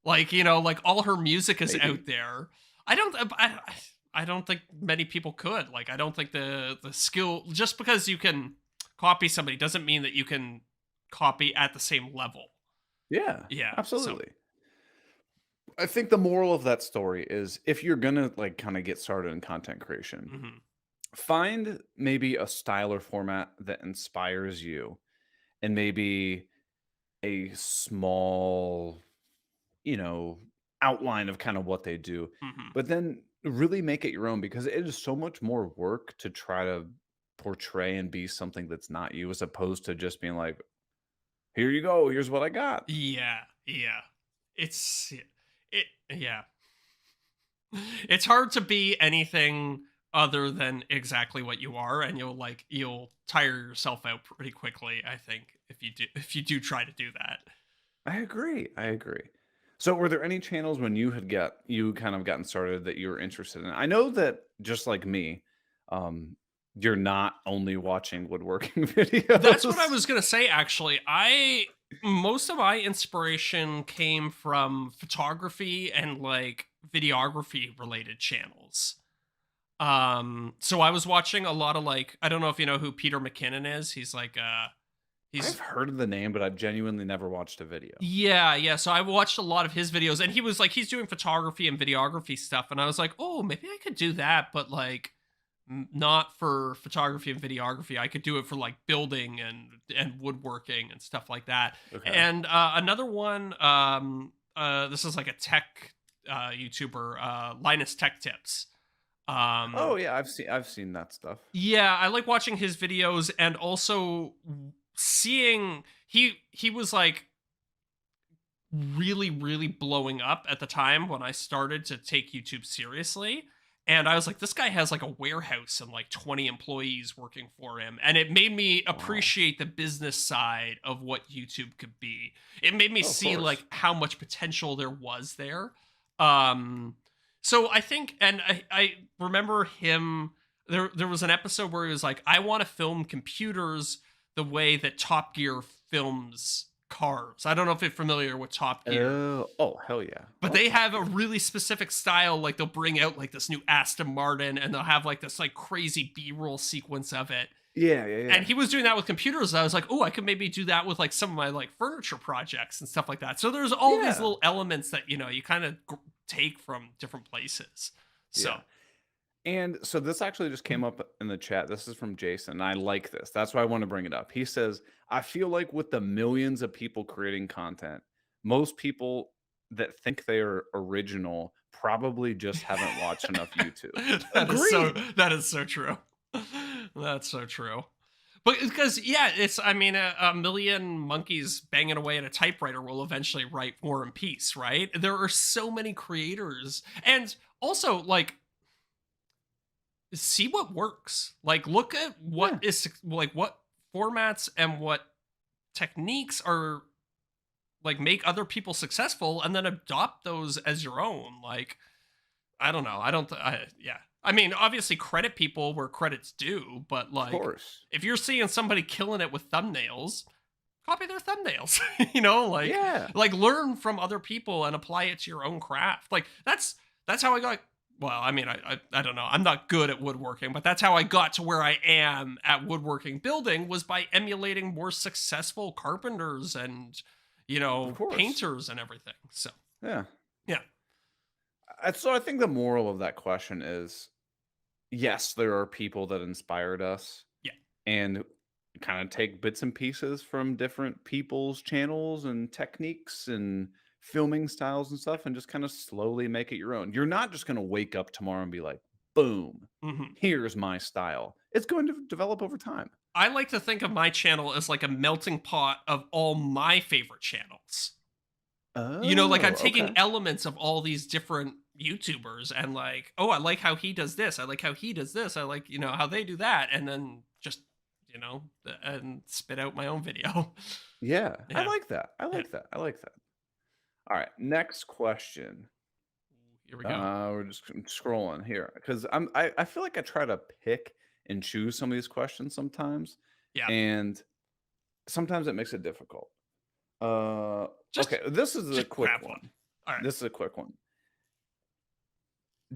Like, like all her music is Maybe. out there. I don't think many people could. Like, I don't think the skill, just because you can copy somebody doesn't mean that you can copy at the same level. Yeah, Yeah. So, absolutely. I think the moral of that story is if you're gonna like kind of get started in content creation, mhm, find maybe a style or format that inspires you and maybe a small, you know, outline of kind of what they do, mhm. but then really make it your own because it is so much more work to try to portray and be something that's not you as opposed to just being like, here you go, here's what I got. Yeah, yeah. It's yeah. It's hard to be anything other than exactly what you are, and you'll tire yourself out pretty quickly, I think, if you do try to do that. I agree. I agree. So were there any channels when you kind of gotten started that you were interested in? I know that just like me, um, you're not only watching woodworking That's what I videos. was gonna say, actually. I Most of my inspiration came from photography and like videography related channels. So I was watching a lot of like, I don't know if you know who Peter McKinnon is. He's like He's I've heard of the name, but I've genuinely never watched a video. yeah. So I watched a lot of his videos, and he was like, he's doing photography and videography stuff, and I was like, oh, maybe I could do that, but like not for photography and videography. I could do it for like building and woodworking and stuff like that. Okay. And another one, this is like a tech YouTuber, Linus Tech Tips. Oh Um, yeah, I've seen that stuff. yeah, I like watching his videos and also seeing he was like really blowing up at the time when I started to take YouTube seriously. And I was like, this guy has like a warehouse and like 20 employees working for him. And it made me Wow. appreciate the business side of what YouTube could be. It made me Oh, of see like course. how much potential there was there. Um, so I think, and I remember him, there was an episode where he was like, I want to film computers the way that Top Gear films cars. I don't know if you're familiar with Top Gear, Oh, hell yeah. but Love they Top have a Gear. really specific style. Like they'll bring out like this new Aston Martin and they'll have like this like crazy B-roll sequence of it. Yeah, yeah, And yeah. he was doing that with computers. I was like, oh, I could maybe do that with like some of my like furniture projects and stuff like that. So there's all these Yeah. little elements that, you kind of take from different places. So, Yeah. And so this actually just came up in the chat. This is from Jason. And I like this. That's why I want to bring it up. He says, I feel like with the millions of people creating content, most people that think they are original probably just haven't watched enough YouTube. that is so Agreed. that is so true. That's so true. But because yeah, it's I mean a million monkeys banging away at a typewriter will eventually write War and Peace, right? There are so many creators, and also like see what works. Like look at what Yeah, is like what formats and what techniques are like make other people successful, and then adopt those as your own. Like I don't know. I don't. Yeah. I mean, obviously, credit people where credit's due, but of like, course. if you're seeing somebody killing it with thumbnails, copy their thumbnails. Like, Yeah. learn from other people and apply it to your own craft. Like that's how I got. Well, I mean, I don't know. I'm not good at woodworking, but that's how I got to where I am at woodworking building was by emulating more successful carpenters and Of course. painters and everything. So Yeah. yeah, So I think the moral of that question is yes, there are people that inspired us yeah. and kind of take bits and pieces from different people's channels and techniques and filming styles and stuff and just kind of slowly make it your own. You're not just going to wake up tomorrow and be like, boom, Hmm. here's my style. It's going to develop over time. I like to think of my channel as like a melting pot of all my favorite channels. Like I'm Oh, taking okay. elements of all these different YouTubers and like, oh, I like how he does this. I like how he does this. I like, how they do that. And then just, and spit out my own video. Yeah, I Yeah. like that. I Yeah. like that. I like that. All right, next question. Here we go. We're just scrolling here because I feel like I try to pick and choose some of these questions sometimes, Yeah. and sometimes it makes it difficult. Uh, Just okay, this is a just quick grab one. one. All right. This is a quick one.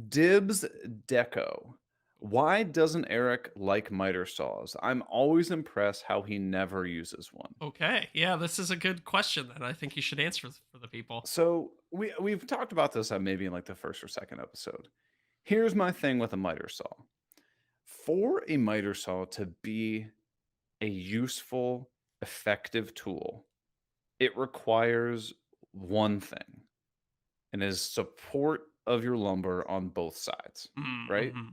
Dibs Deco. Why doesn't Eric like miter saws? I'm always impressed how he never uses one. Okay. Yeah, this is a good question that I think you should answer for the people. So we've talked about this maybe in like the first or second episode. Here's my thing with a miter saw. For a miter saw to be a useful, effective tool, it requires one thing, and is support of your lumber on both sides, right? Mm-hmm.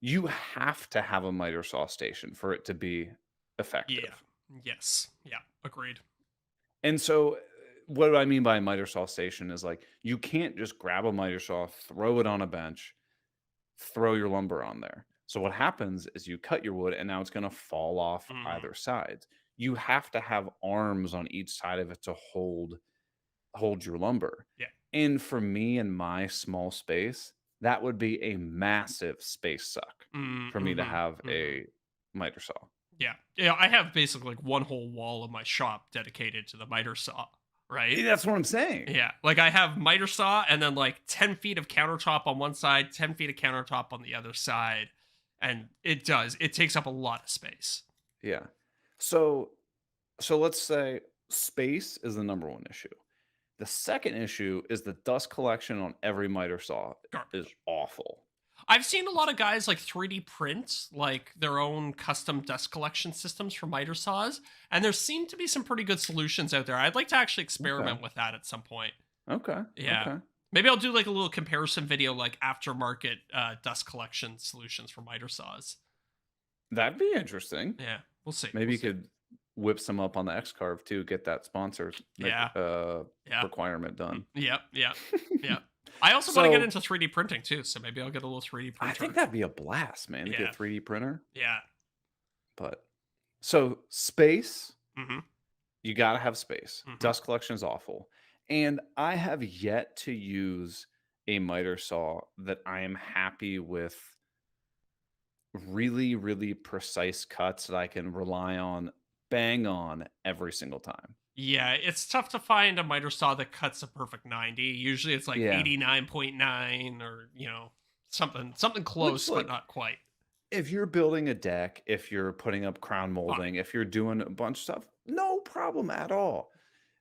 You have to have a miter saw station for it to be Yeah. effective. Yes. Yeah. Agreed. And so, what I mean by a miter saw station is like you can't just grab a miter saw, throw it on a bench, throw your lumber on there. So what happens is you cut your wood and now it's going to fall off Mm, either side. You have to have arms on each side of it to hold your lumber. yeah. And for me in my small space, that would be a massive space suck for me to Mm-hmm. have Mm-hmm. a miter saw. Yeah. Yeah, I have basically like one whole wall of my shop dedicated to the miter saw, right? That's what I'm saying. Yeah. Like I have miter saw and then like 10 feet of countertop on one side, 10 feet of countertop on the other side. And it takes up a lot of space. Yeah. So So let's say space is the number one issue. The second issue is the dust collection on every miter saw is Garbage. awful. I've seen a lot of guys like 3D print like their own custom dust collection systems for miter saws, and there seem to be some pretty good solutions out there. I'd like to actually Okay. experiment with that at some point. Okay. Yeah. Okay. Maybe I'll do like a little comparison video, like aftermarket dust collection solutions for miter saws. That'd be interesting. Yeah, we'll see. Maybe We'll you see. could whip some up on the X Carve too, get that sponsor Yeah, yeah, requirement done. yep, yep, yep. I also want to get So into 3D printing too, so maybe I'll get a little 3D I think printer. that'd be a blast, man, to get Yeah, a 3D printer. yeah. But so space, Hmm. you gotta have space. Hmm. Dust collection is awful. And I have yet to use a miter saw that I am happy with really, really precise cuts that I can rely on bang on every single time. Yeah, it's tough to find a miter saw that cuts a perfect 90. Usually it's like Yeah. 89.9 or, something Which close, but like not quite. if you're building a deck, if you're putting up crown Fine. molding, if you're doing a bunch of stuff, no problem at all.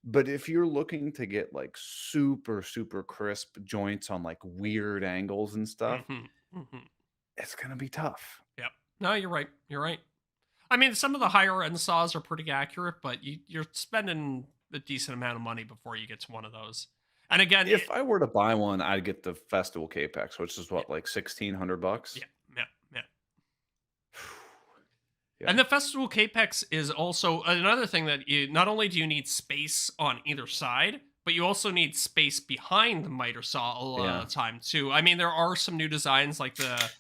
But if you're looking to get like super, super crisp joints on like weird angles and stuff, Hmm. Hmm. it's gonna be tough. Yep. No, you're right. You're right. I mean, some of the higher end saws are pretty accurate, but you're spending a decent amount of money before you get to one of those. And again, If I were to buy one, I'd get the Festival Capex, which is yeah, what, like 1,600 bucks? yeah, yeah, yeah. Yeah. And the Festival Capex is also another thing that you not only do you need space on either side, but you also need space behind the miter saw a lot Yeah. of the time too. I mean, there are some new designs like the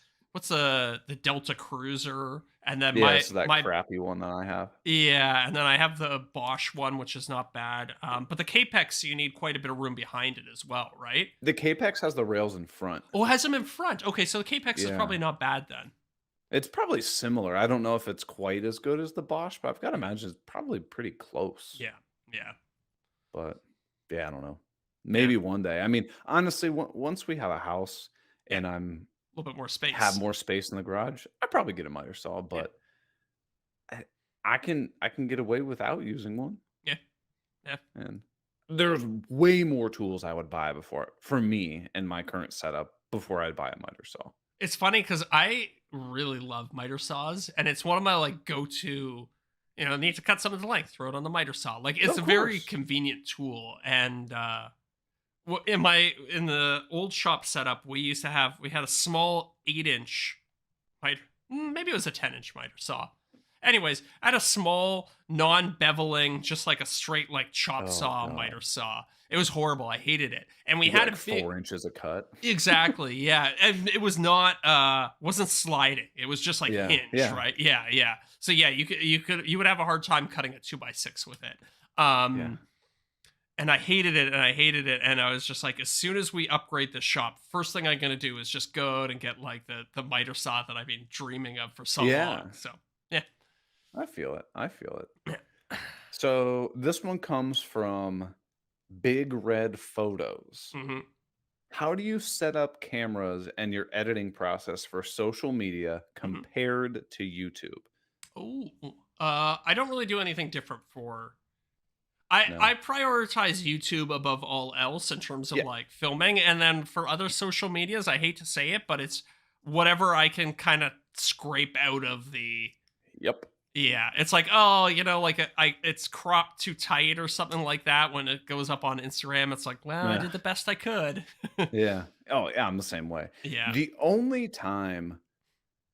Delta Cruiser, and then Yeah, my it's that my crappy one that I have. yeah, and then I have the Bosch one, which is not bad. But the Capex, you need quite a bit of room behind it as well, right? The Capex has the rails in front. Oh, it has them in front. Okay, so the Capex is Yeah. probably not bad then. It's probably similar. I don't know if it's quite as good as the Bosch, but I've gotta imagine it's probably pretty close. Yeah, yeah, But, yeah, I don't know. yeah, Maybe one day. I mean, honestly, once we have a house yeah. and A I'm little bit more have space. more space in the garage, I'd probably get a miter saw, Yeah, but I I can get away without using one, yeah, yeah. and there's way more tools I would buy before for me and my current setup before I'd buy a miter saw. It's funny because I really love miter saws, and it's one of my like go-to. Need to cut something to length, throw it on the miter saw. Like it's Of a very course. convenient tool, and in the old shop setup, we had a small 8-inch miter, maybe it was a 10-inch miter saw. Anyways, I had a small non-beveling, just like a straight like chop Oh saw miter god. saw. It was horrible. I hated it, and we You get had a like big 4 inches of cut. exactly yeah, and it was not wasn't sliding. It was just like Yeah, hinged, yeah, right? Yeah, yeah. So yeah, you would have a hard time cutting a 2x6 with it. yeah. Um, and I hated it, and I hated it, and I was just like, as soon as we upgrade the shop, first thing I'm gonna do is just go out and get like the miter saw that I've been dreaming of for so long. Yeah, So yeah. I feel it, I feel it. So, this one comes from Big Red Photos. Hmm. How do you set up cameras and your editing process for social media Hmm. compared to YouTube? Oh, I don't really do anything different for. I No. prioritize YouTube above all else in terms of Yeah. like filming, and then for other social medias, I hate to say it, but it's whatever I can kind of scrape out of the. Yep. Yeah, it's like, oh, like it's cropped too tight or something like that when it goes up on Instagram. It's like, well, I Yeah. did the best I could. Yeah. Oh, yeah, I'm the same way. Yeah. The only time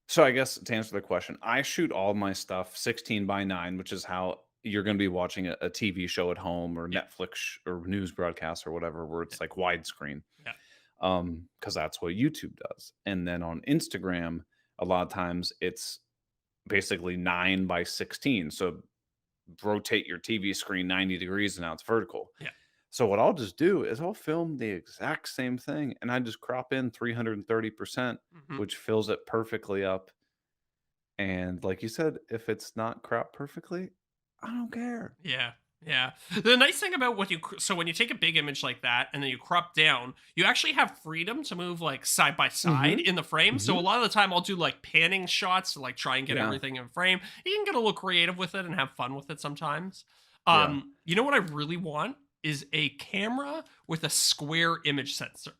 so I guess to answer the question, I shoot all my stuff 16 by 9, which is how you're gonna be watching a TV show at home or Yeah. Netflix or news broadcast or whatever, where Yeah. it's like widescreen. Yeah. Because that's what YouTube does. And then on Instagram, a lot of times it's basically 9 by 16. So rotate your TV screen 90 degrees and now it's vertical. Yeah. So what I'll just do is I'll film the exact same thing and I just crop in 330%, Hmm. which fills it perfectly up. And like you said, if it's not cropped perfectly, I don't care. Yeah. Yeah. The nice thing about so when you take a big image like that and then you crop down, you actually have freedom to move like side by side Mhm. in the frame. So a Mhm. lot of the time I'll do like panning shots to like try and get Yeah. everything in frame. You can get a little creative with it and have fun with it sometimes. Yeah. You know what I really want is a camera with a square image sensor.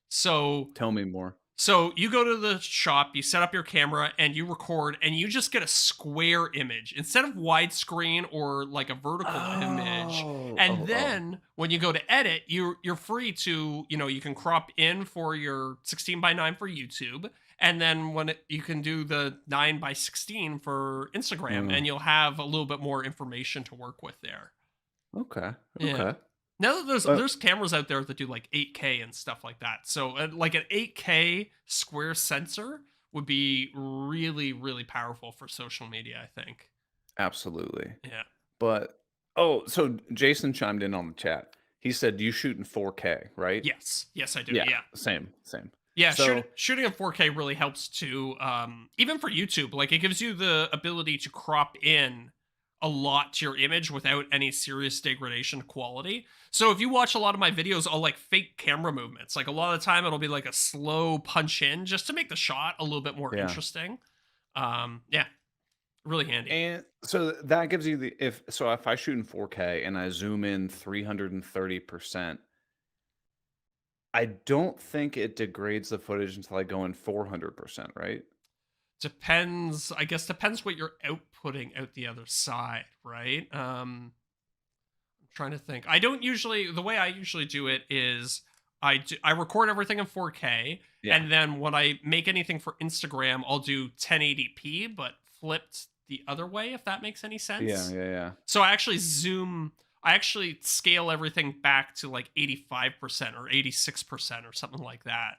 So Tell me more. so you go to the shop, you set up your camera, and you record, and you just get a square image instead of widescreen or like a vertical image. Oh. And Oh, oh. then when you go to edit, you're free to, you can crop in for your 16:9 for YouTube, and then you can do the 9:16 for Instagram, Mm. and you'll have a little bit more information to work with there. Okay. Yeah. Okay. Now that But there's cameras out there that do like 8K and stuff like that. So like an 8K square sensor would be really really powerful for social media, I think. absolutely. Yeah. But so Jason chimed in on the chat. He said you shoot in 4K, right? Yes. Yes, I do. Yeah, Yeah. same, same. Yeah, So, shooting in 4K really helps to even for YouTube. Like it gives you the ability to crop in a lot to your image without any serious degradation to quality. So if you watch a lot of my videos, I'll like fake camera movements. Like a lot of the time it'll be like a slow punch in just to make the shot a little bit more yeah. interesting. Yeah, really handy. And so that gives you if I shoot in 4K and I zoom in 330%, I don't think it degrades the footage until I go in 400%, right? Depends, I guess depends what you're outputting out the other side, right? Trying to think. I don't usually the way I usually do it is I record everything in 4K, Yeah. and then when I make anything for Instagram, I'll do 1080p but flipped the other way, if that makes any Yeah, sense. yeah, yeah. So I actually scale everything back to like 85% or 86% or something like that.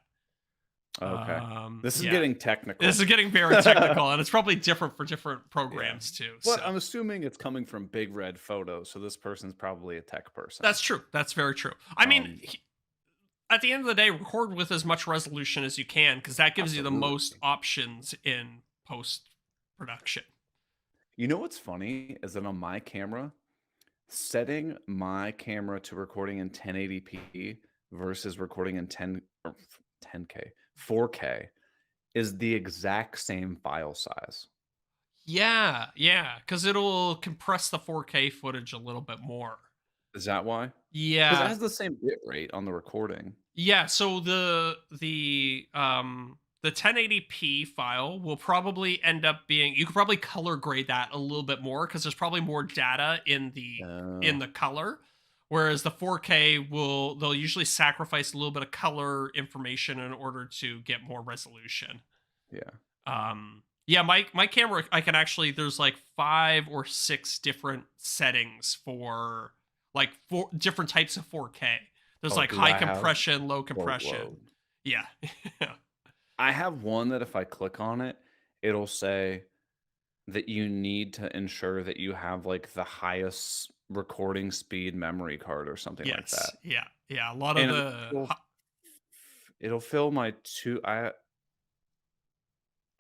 Okay. This is Yeah. getting This technical. is getting very technical and it's probably different for different Yeah. programs too. But So I'm assuming it's coming from Big Red Photos, so this person's probably a tech person. that's true. That's very true. I mean, Um, at the end of the day, record with as much resolution as you can because that gives you the most absolutely. options in post production. You know what's funny is that on my camera, setting my camera to recording in 1080p versus recording in 10K, 4K is the exact same file size. Yeah, yeah, because it'll compress the 4K footage a little bit more. Is that why? Because it Yeah, has the same bit rate on the recording. yeah. So the 1080p file will probably end up being, you could probably color grade that a little bit more because there's probably more data in Oh, the color. Whereas the 4K they'll usually sacrifice a little bit of color information in order to get more resolution. yeah. Yeah, my camera, I can actually, there's like 5 or 6 different settings for like 4 different types of 4K. There's Oh, like dude, high I have compression, low a boatload. compression. Yeah. I have one that if I click on it, it'll say that you need to ensure that you have like the highest recording speed memory card or something like that. Yes. Yeah. Yeah. A lot of And the it'll fill my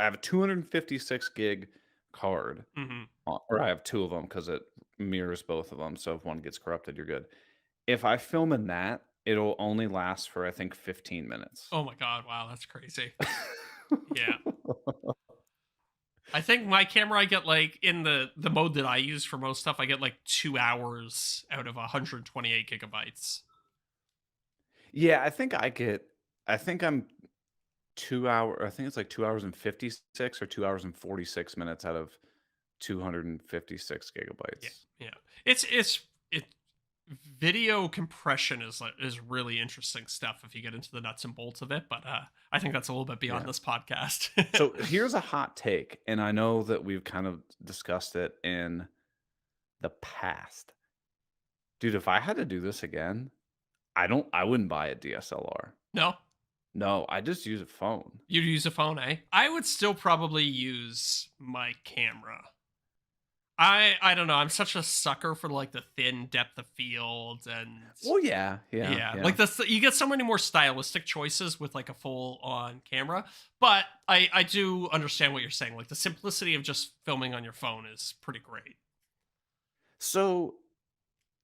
I have a 256 gig card, mhm. or I have two of them because it mirrors both of them. So if one gets corrupted, you're good. If I film in that, it'll only last for I think 15 minutes. Oh my god, wow, that's crazy. Yeah. I think my camera, I get like in the mode that I use for most stuff, I get like 2 hours out of 128 gigabytes. Yeah, I think I'm 2 hour I think it's like 2 hours and 56 or 2 hours and 46 minutes out of 256 Yeah, gigabytes. yeah. It video compression is really interesting stuff if you get into the nuts and bolts of it, but I think that's a little bit beyond Yeah. this podcast. So here's a hot take, and I know that we've kind of discussed it in the past. Dude, if I had to do this again, I wouldn't buy a DSLR. No, No, I just use a phone. you'd use a phone, eh? I would still probably use my camera. I don't know. I'm such a sucker for like the thin depth of field and Well, yeah, yeah, yeah, yeah. like you get so many more stylistic choices with like a full on camera. But I do understand what you're saying. Like the simplicity of just filming on your phone is pretty great. So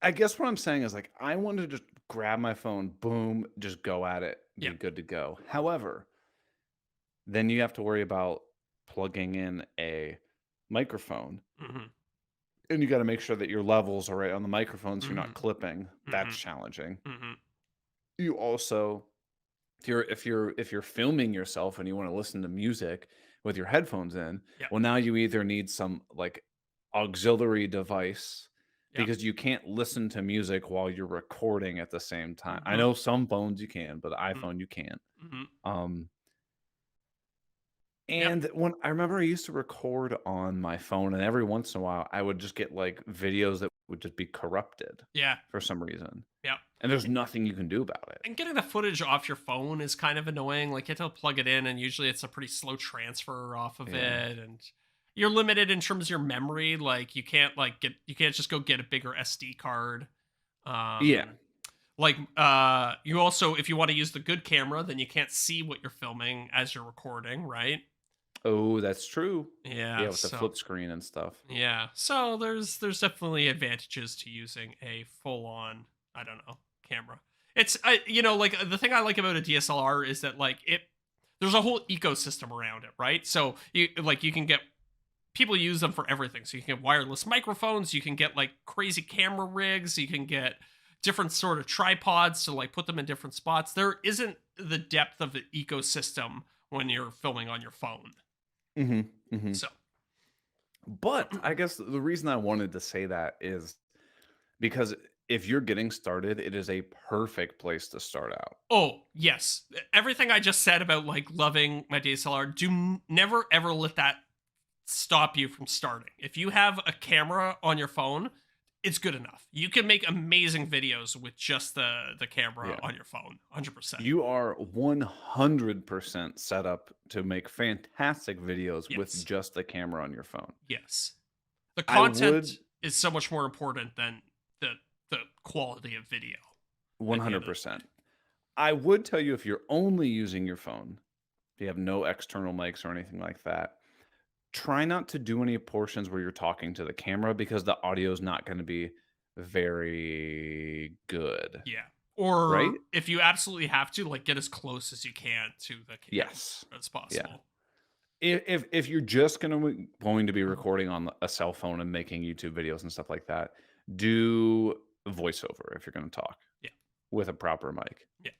I guess what I'm saying is, like, I want to just grab my phone, boom, just go at it, Yeah. be good to go. However, then you have to worry about plugging in a microphone, Mhm. and you gotta make sure that your levels are right on the microphone so you're not Mhm. clipping. That's Mhm. challenging. Mhm. You also if you're filming yourself and you wanna listen to music with your headphones in, Yeah. well, now you either need some, like, auxiliary device Yeah. because you can't listen to music while you're recording at the same time. I Mhm. know some phones you can, but the Mhm. iPhone you can't. Mhm. Um, Yep. and when I remember I used to record on my phone, and every once in a while, I would just get, like, videos that would just be corrupted Yeah. for some reason, Yeah. and there's nothing you can do about it. And getting the footage off your phone is kind of annoying. Like you have to plug it in, and usually it's a pretty slow transfer off of Yeah. it, and you're limited in terms of your memory. Like you can't just go get a bigger SD card. Yeah. Um, you also, if you want to use the good camera, then you can't see what you're filming as you're recording, right? Oh, that's true. Yeah, Yeah. with the So flip screen and stuff. there's definitely advantages to using a full on, I don't know, camera. The thing I like about a DSLR is that there's a whole ecosystem around it, right? So you can get people use them for everything. So you can get wireless microphones, you can get like crazy camera rigs, you can get different sort of tripods to like put them in different spots. There isn't the depth of the ecosystem when you're filming on your phone. Mhm, mhm. So But I guess the reason I wanted to say that is because if you're getting started, it is a perfect place to start out. Oh, yes. Everything I just said about like loving my DSLR, never ever let that stop you from starting. If you have a camera on your phone, it's good enough. You can make amazing videos with just the camera Yeah. on your phone. 100%. You are 100% set up to make fantastic videos with Yes. just the camera on your phone. Yes. The I would content is so much more important than the the quality of video at the end of the day. 100%. I would tell you if you're only using your phone, if you have no external mics or anything like that, try not to do any portions where you're talking to the camera because the audio is not gonna be very good, Yeah. Or right? if you absolutely have to, like get as close as you can to the camera Yes. as Yeah. possible. If you're just going to be Mhm. recording on a cell phone and making YouTube videos and stuff like that, do voiceover if you're gonna talk Yeah. with a proper mic. Yeah.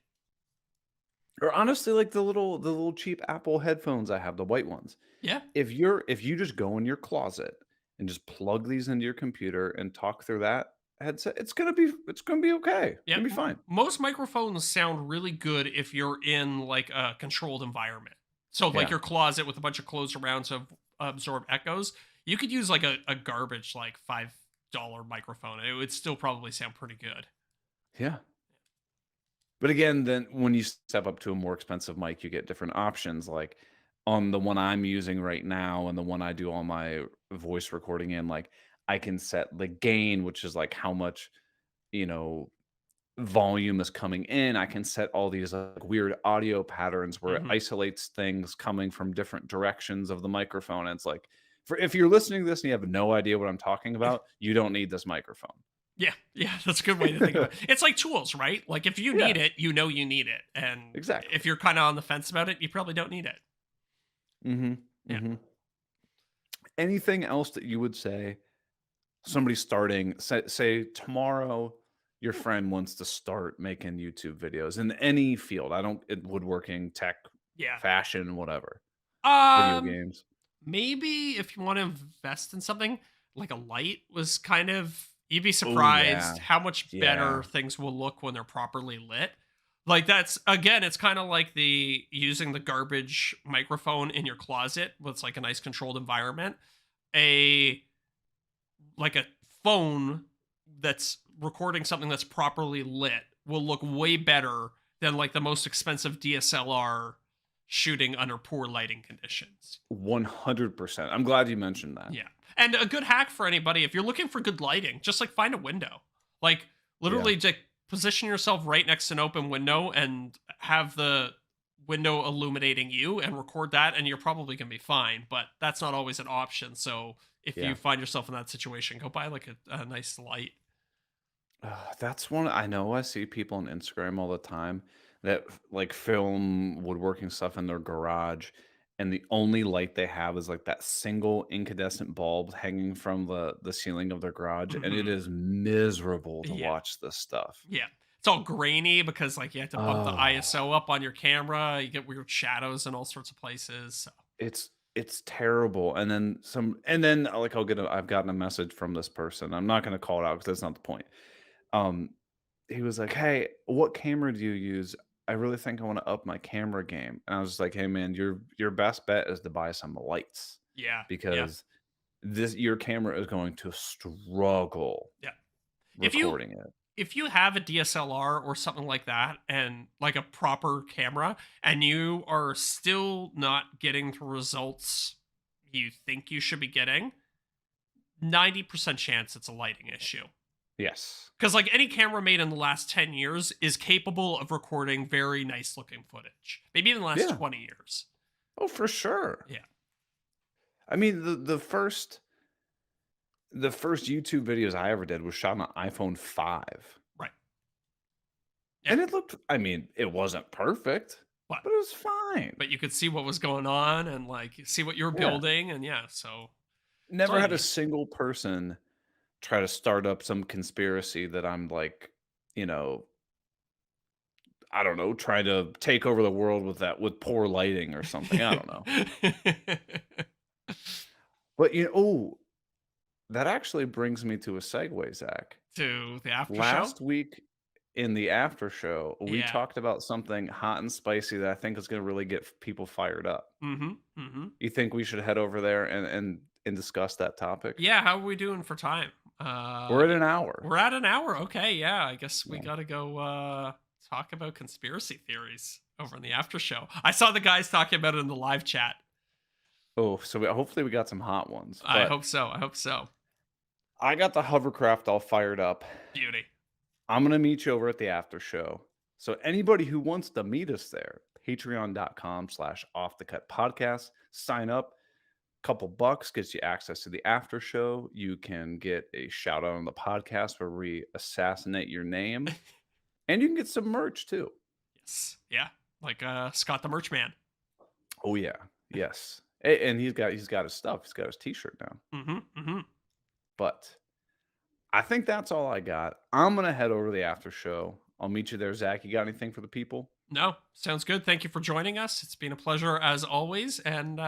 Or honestly, like the little cheap Apple headphones I have, the white ones. Yeah. If you just go in your closet and just plug these into your computer and talk through that headset, it's gonna be okay. It's Yeah, gonna be fine. most microphones sound really good if you're in like a controlled environment. So like Yeah. your closet with a bunch of clothes around to absorb echoes. You could use like a garbage like $5 microphone. It would still probably sound pretty good. Yeah. But again, then when you step up to a more expensive mic, you get different options. Like on the one I'm using right now and the one I do all my voice recording in, like I can set the gain, which is like how much, you know, volume is coming in. I can set all these like weird audio patterns where it Hmm. isolates things coming from different directions of the microphone. And it's like, for if you're listening to this and you have no idea what I'm talking about, you don't need this microphone. Yeah, yeah, that's a good way to think about it. It's like tools, right? Like if you need Yeah, it, you know you need it, and exactly. if you're kind of on the fence about it, you probably don't need it. Hmm. Yeah. Hmm. Anything else that you would say somebody starting, say tomorrow, your friend wants to start making YouTube videos in any field. I don't woodworking, tech, Yeah. fashion, whatever, video Um, games. Maybe if you want to invest in something, like a light was kind of, you'd be Oh yeah, surprised how much better yeah, things will look when they're properly lit. Like that's again, it's kind of like the using the garbage microphone in your closet with like a nice controlled environment. A like a phone that's recording something that's properly lit will look way better than like the most expensive DSLR shooting under poor lighting conditions. 100%. I'm glad you mentioned that. Yeah. And a good hack for anybody, if you're looking for good lighting, just like find a window. Like Yeah, literally just position yourself right next to an open window and have the window illuminating you and record that and you're probably going to be fine, but that's not always an option. So if you yeah. find yourself in that situation, go buy like a nice light. That's one I know I see people on Instagram all the time that like film woodworking stuff in their garage, and the only light they have is like that single incandescent bulb hanging from the ceiling of their garage, and it Hmm. is miserable to Yeah. watch this stuff. Yeah. It's all grainy because like you have to bump the Oh, ISO up on your camera. You get weird shadows in all sorts of places. So. it's terrible. And then like I've gotten a message from this person. I'm not going to call it out because that's not the point. Um, he was like, "Hey, what camera do you use? I really think I want to up my camera game." And I was just like, "Hey, man, your best bet is to buy some lights Yeah. Yeah. because this your camera is going to struggle Yeah. If you recording it." if you have a DSLR or something like that and like a proper camera and you are still not getting the results you think you should be getting, 90% chance it's a lighting issue. Yes. Because like any camera made in the last 10 years is capable of recording very nice looking footage. Maybe even the last Yeah. 20 years. Oh, for sure. Yeah. I mean, the first YouTube videos I ever did was shot on an iPhone 5. Right. Yeah. And it looked I mean, it wasn't perfect, But but it was fine. but you could see what was going on and like see what you were Yeah. building and yeah, so that's all Never you had a need. single person try to start up some conspiracy that I'm like, you know, I don't know, try to take over the world with poor lighting or something. I don't know. But that actually brings me to a segue, Zach. To the after show? Last week in the after show, we Yeah. talked about something hot and spicy that I think is going to really get people fired up. Mhm. Mhm. You think we should head over there and discuss that topic? Yeah, how are we doing for time? We're at an hour. We're at an hour. Okay, yeah. I guess we Yeah. got to go talk about conspiracy theories over in the after show. I saw the guys talking about it in the live chat. Oh, so hopefully we got some hot ones. I But hope so. I hope so. I got the hovercraft all fired up. Beauty. I'm gonna meet you over at the after show. So anybody who wants to meet us there, patreon.com/off the cut podcast. Sign up. Couple bucks gets you access to the after show. You can get a shout out on the podcast where we assassinate your name. And you can get some merch too. Yes. Yeah. Like Scott the Merch Man. Oh yeah. Yes. And he's got his stuff. He's got his t-shirt now. Mhm. Mhm. But I think that's all I got. I'm gonna head over to the after show. I'll meet you there, Zach. You got anything for the people? No, sounds good. Thank you for joining us. It's been a pleasure as always and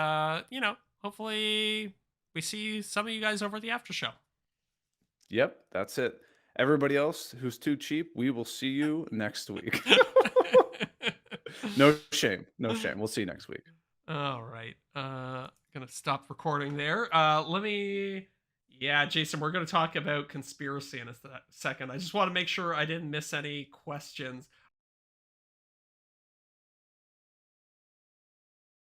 hopefully we see some of you guys over at the after show. Yep, that's it. Everybody else who's too cheap, we will see you next week. No shame. No shame. We'll see you next week. All right. Gonna stop recording there. Let me. Yeah, Jason, we're gonna talk about conspiracy in a second. I just want to make sure I didn't miss any questions.